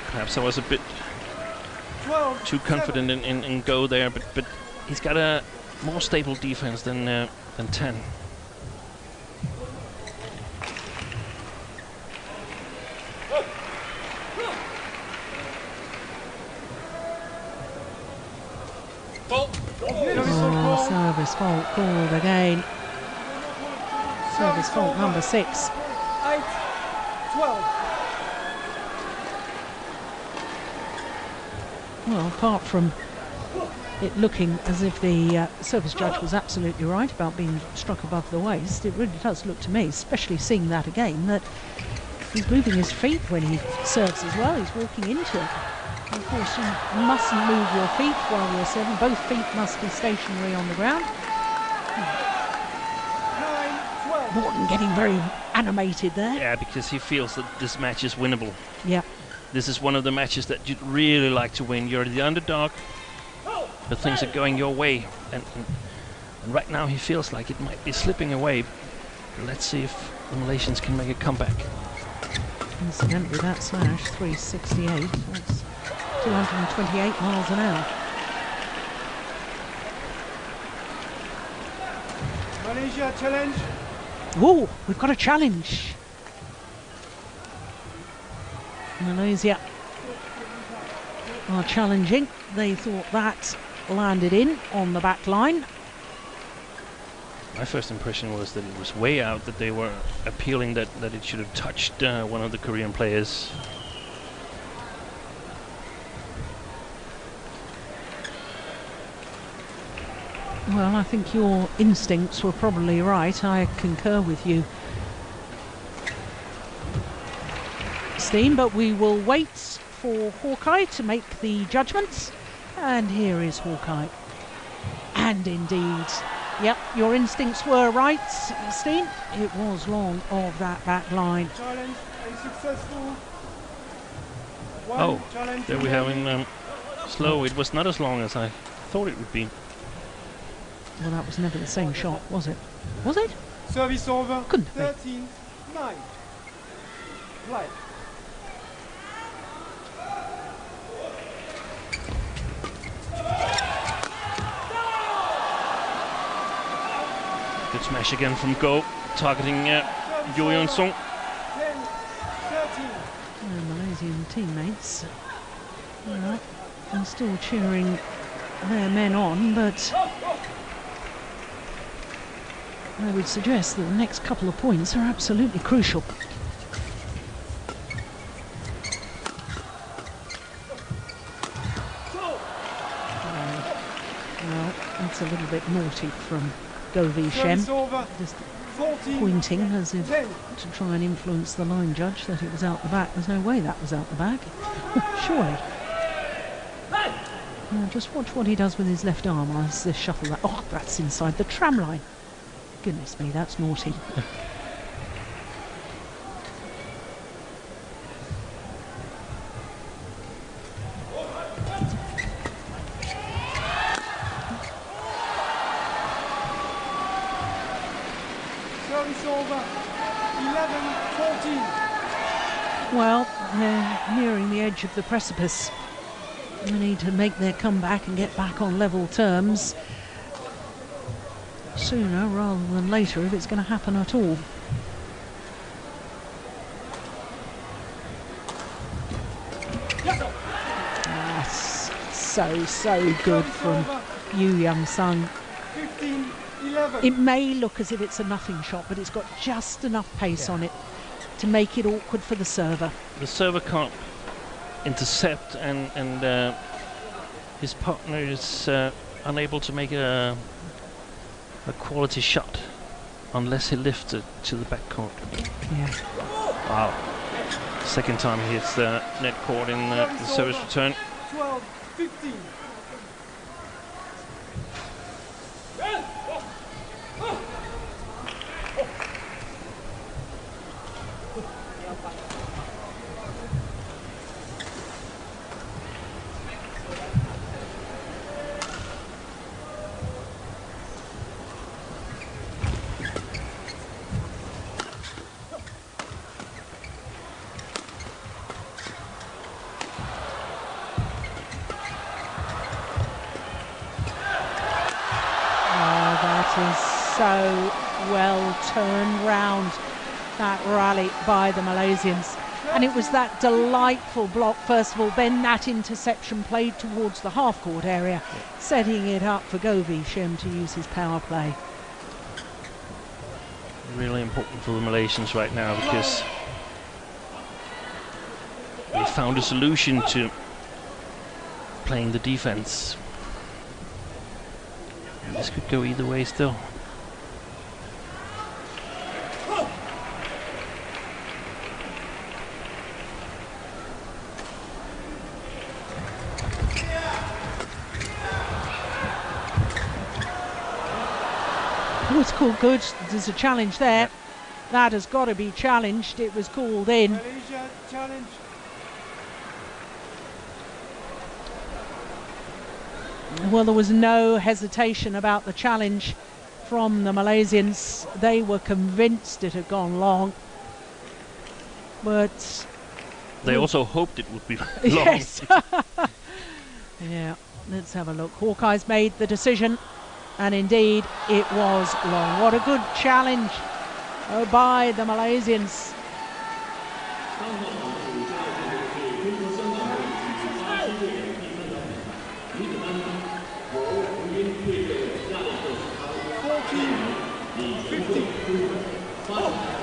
Perhaps I was a bit 12, too confident in Go there, but he's got a more stable defense than 10. Oh, service fault called again. Service fault number 6. 8-12. Well, apart from it looking as if the service judge was absolutely right about being struck above the waist, it really does look to me, especially seeing that again, that he's moving his feet when he serves as well. He's walking into it. And of course, you mustn't move your feet while you're serving. Both feet must be stationary on the ground. 9-12. Morton getting very animated there. Yeah, because he feels that this match is winnable. Yeah. This is one of the matches that you'd really like to win. You're the underdog, but things are going your way. And right now he feels like it might be slipping away. Let's see if the Malaysians can make a comeback. Incidentally, that smash, 368, that's 228 miles an hour. Malaysia challenge. Whoa, we've got a challenge. are challenging. They thought that landed in on the back line. My first impression was that it was way out, that they were appealing that it should have touched one of the Korean players. Well, I think your instincts were probably right. I concur with you, Steen, but we will wait for Hawkeye to make the judgments. And here is Hawkeye. And indeed, yep, your instincts were right, Steen. It was long of that back line. Challenge and successful. One Oh, challenge there we have remaining. him slow. It was not as long as I thought it would be. Well, that was never the same shot, was it? Was it? Service over. Couldn't be. 13-9. Right. Good smash again from Go, targeting Yeon Seong. 10-13. And Malaysian teammates, well, are still cheering their men on, but I would suggest that the next couple of points are absolutely crucial. Well, that's a little bit naughty from Go V Shem, Service over. just 14. pointing as if 10. to try and influence the line judge that it was out the back. There's no way that was out the back. Surely. Now just watch what he does with his left arm as this shuffle that. Oh, that's inside the tram line. Goodness me, that's naughty. Service over. 11-14. Well, they're nearing the edge of the precipice. They need to make their comeback and get back on level terms sooner rather than later if it's going to happen at all. That's so good from Yu Young Sung. 15-11. It may look as if it's a nothing shot, but it's got just enough pace on it to make it awkward for the server. The server can't intercept, and his partner is unable to make a quality shot unless he lifts it to the backcourt. Yeah. Wow. Second time he hits the net court in the service return. 12-15. So well turned round, that rally by the Malaysians. And it was that delightful block, first of all, then that interception played towards the half-court area, setting it up for Go V Shem to use his power play. Really important for the Malaysians right now, because they found a solution to playing the defense. And this could go either way still. Oh, it's called good. There's a challenge there. That has got to be challenged. It was called in. Malaysia challenge. Well, there was no hesitation about the challenge from the Malaysians. They were convinced it had gone long. But They also hoped it would be long. yes. Yeah, let's have a look. Hawkeye's made the decision, and indeed it was long. What a good challenge by the Malaysians. 15.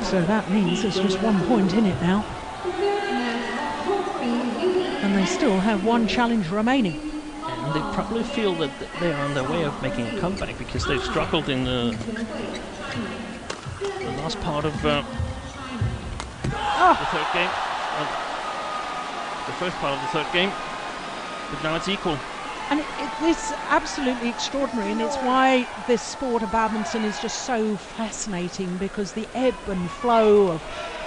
So that means there's just 1 point in it now. And they still have one challenge remaining. And they probably feel that they are on their way of making a comeback because they've struggled in the last part of the third game. The first part of the third game. But now it's equal. And it's absolutely extraordinary, and it's why this sport of badminton is just so fascinating, because the ebb and flow of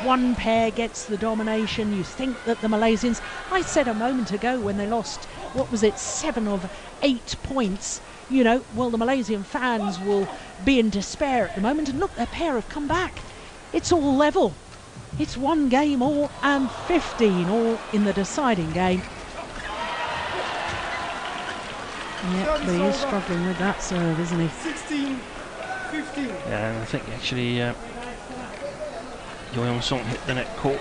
one pair gets the domination. You think that the Malaysians, I said a moment ago when they lost, what was it, 7 of 8 points, you know, well, the Malaysian fans will be in despair at the moment, and look, their pair have come back. It's all level. It's 1 game all and 15 all in the deciding game. Yeah, but he is struggling with that serve, isn't he? 16, 15. Yeah, and I think actually Yeon hit the net court.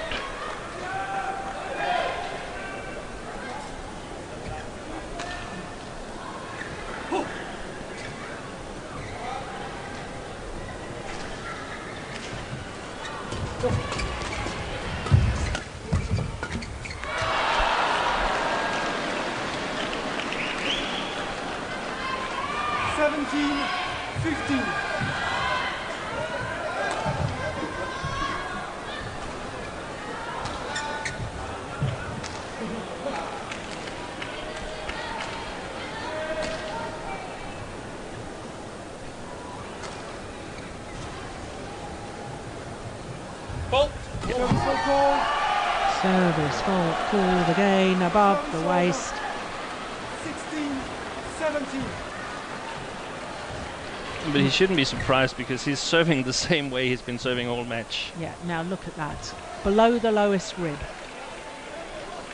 Service fault, called again, above the waist. 16, 17. But he shouldn't be surprised because he's serving the same way he's been serving all match. Yeah, now look at that. Below the lowest rib.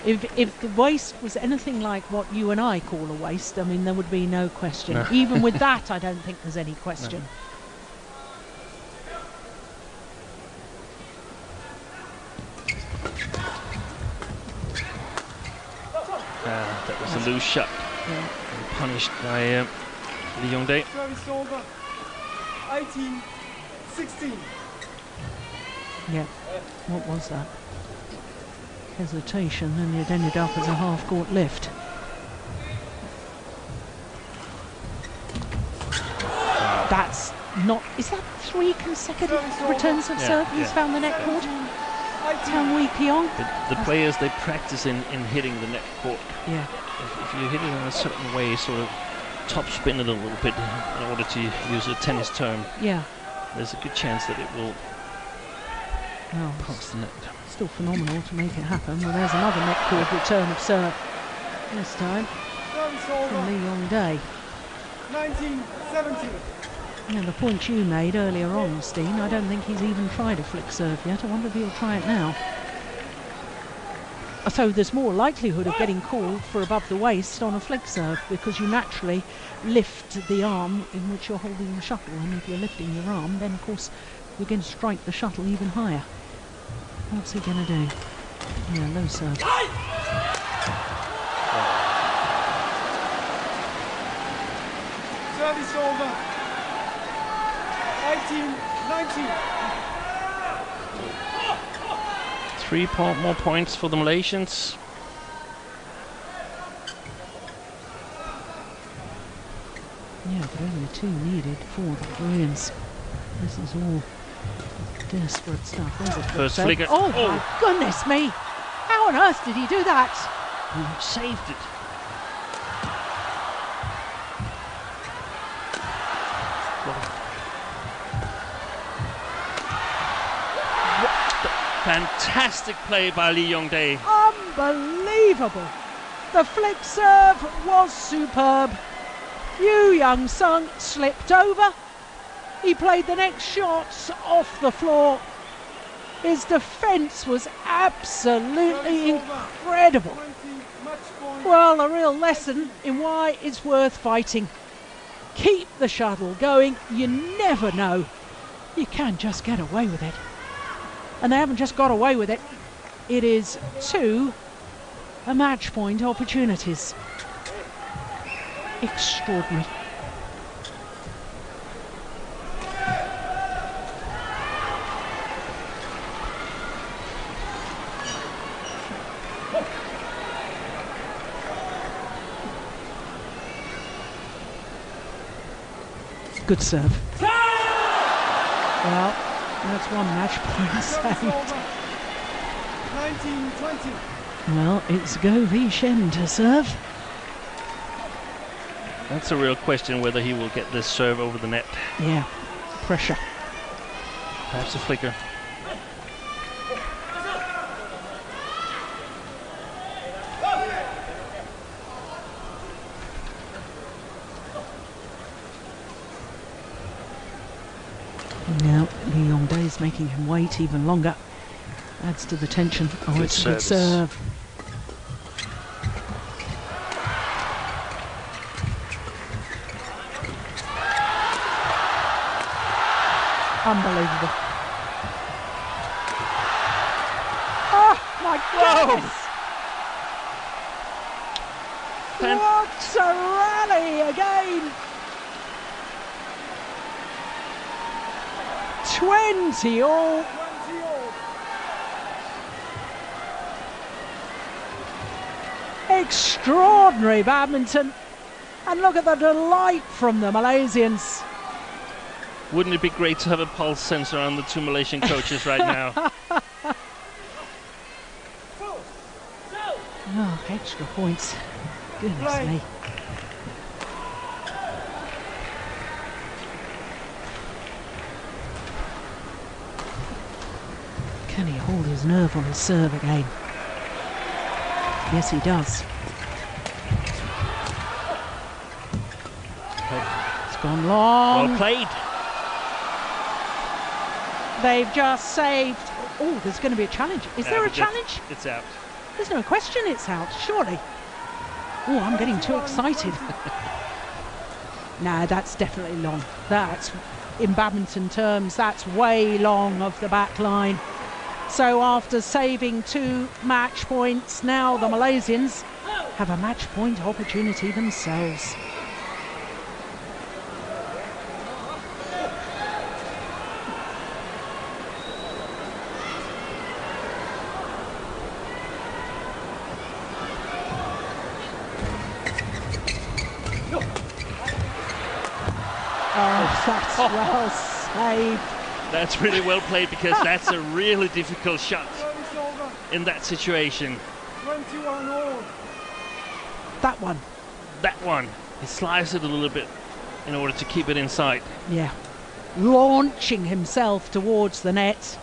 If the waist was anything like what you and I call a waist, I mean, there would be no question. No. Even with that, I don't think there's any question. No. That was a loose shot. Yeah. Punished by Yong. Service over. 18, 16. Yeah, what was that? Hesitation, and it ended up as a half-court lift. That's not... Is that 3 consecutive returns of serve he's found the net court? How weak, Yong? The players, they practice in hitting the net court. Yeah. If you hit it in a certain way, sort of top spin it a little bit in order to use a tennis term, Yeah. there's a good chance that it will Well, pass the net. still phenomenal to make it happen. Well, there's another net court return of serve. This time Service from over. Lee Yong-dae. 19, 17. Yeah, the point you made earlier on, Steen, I don't think he's even tried a flick serve yet. I wonder if he'll try it now. So there's more likelihood of getting called for above the waist on a flick serve, because you naturally lift the arm in which you're holding the shuttle, and if you're lifting your arm, then of course you're going to strike the shuttle even higher. What's he going to do? Yeah, low serve. Service over. 18, 19. 3 more points for the Malaysians. Yeah, but only 2 needed for the Koreans. This is all desperate stuff. There's a First serve. flicker. Oh, my goodness me! How on earth did he do that? He saved it. Fantastic play by Lee Yong-dae. Unbelievable! The flick serve was superb. Yu Young-sung slipped over. He played the next shots off the floor. His defence was absolutely incredible. 20, match point. Well, a real lesson in why it's worth fighting. Keep the shuttle going. You never know. You can just get away with it. And they haven't just got away with it. It is 2 match point opportunities. Extraordinary. Good serve. Well, that's one match point saved. 19-20. Well, it's Go V-Shen to serve. That's a real question whether he will get this serve over the net. Yeah, pressure. Perhaps a flicker. Now, Yong is making him wait even longer. Adds to the tension. Oh, Good it's a good service. serve. Unbelievable. Oh, my goodness! What a rally again! 20 all. Extraordinary badminton. And look at the delight from the Malaysians. Wouldn't it be great to have a pulse sensor on the two Malaysian coaches right now? Oh, extra points. Goodness me. Can he hold his nerve on his serve again? Yes, he does. It's gone long. Well played. They've just saved. Oh, there's going to be a challenge. Is there a but challenge? It's out. There's no question it's out, surely. Oh, I'm getting too excited. Nah, that's definitely long. That's, in badminton terms, that's way long of the back line. So after saving 2 match points, now the Malaysians have a match point opportunity themselves. Oh, that's well saved. That's really well played because that's a really difficult shot in that situation. 21 all. That one. That one. He sliced it a little bit in order to keep it inside. Yeah. Launching himself towards the net.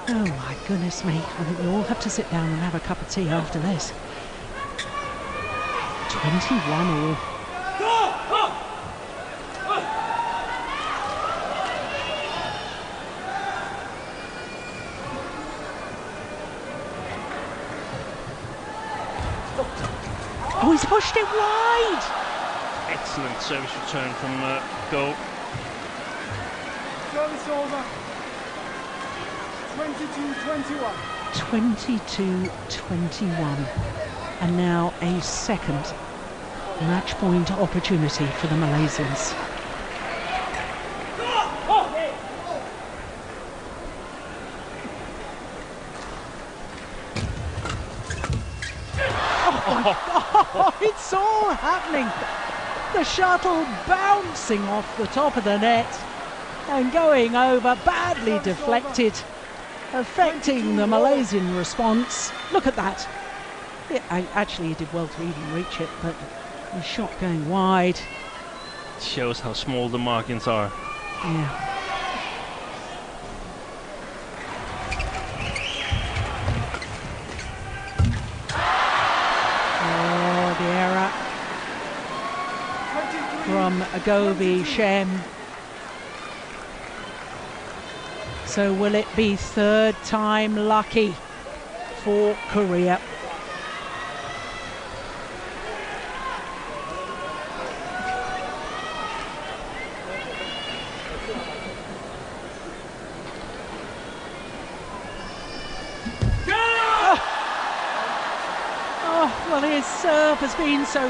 Oh my goodness me. I think we all have to sit down and have a cup of tea after this. 21 all. Oh, he's pushed it wide! Excellent service return from Go. Service over. 22-21. 22-21. And now a second match point opportunity for the Malaysians. Oh, it's all happening. The shuttle bouncing off the top of the net and going over, badly deflected, affecting the Malaysian response. Look at that. Actually, he did well to even reach it, but the shot going wide. It shows how small the margins are. Yeah. From Go V-Shen. So will it be third time lucky for Korea? Oh, well, his serve has been so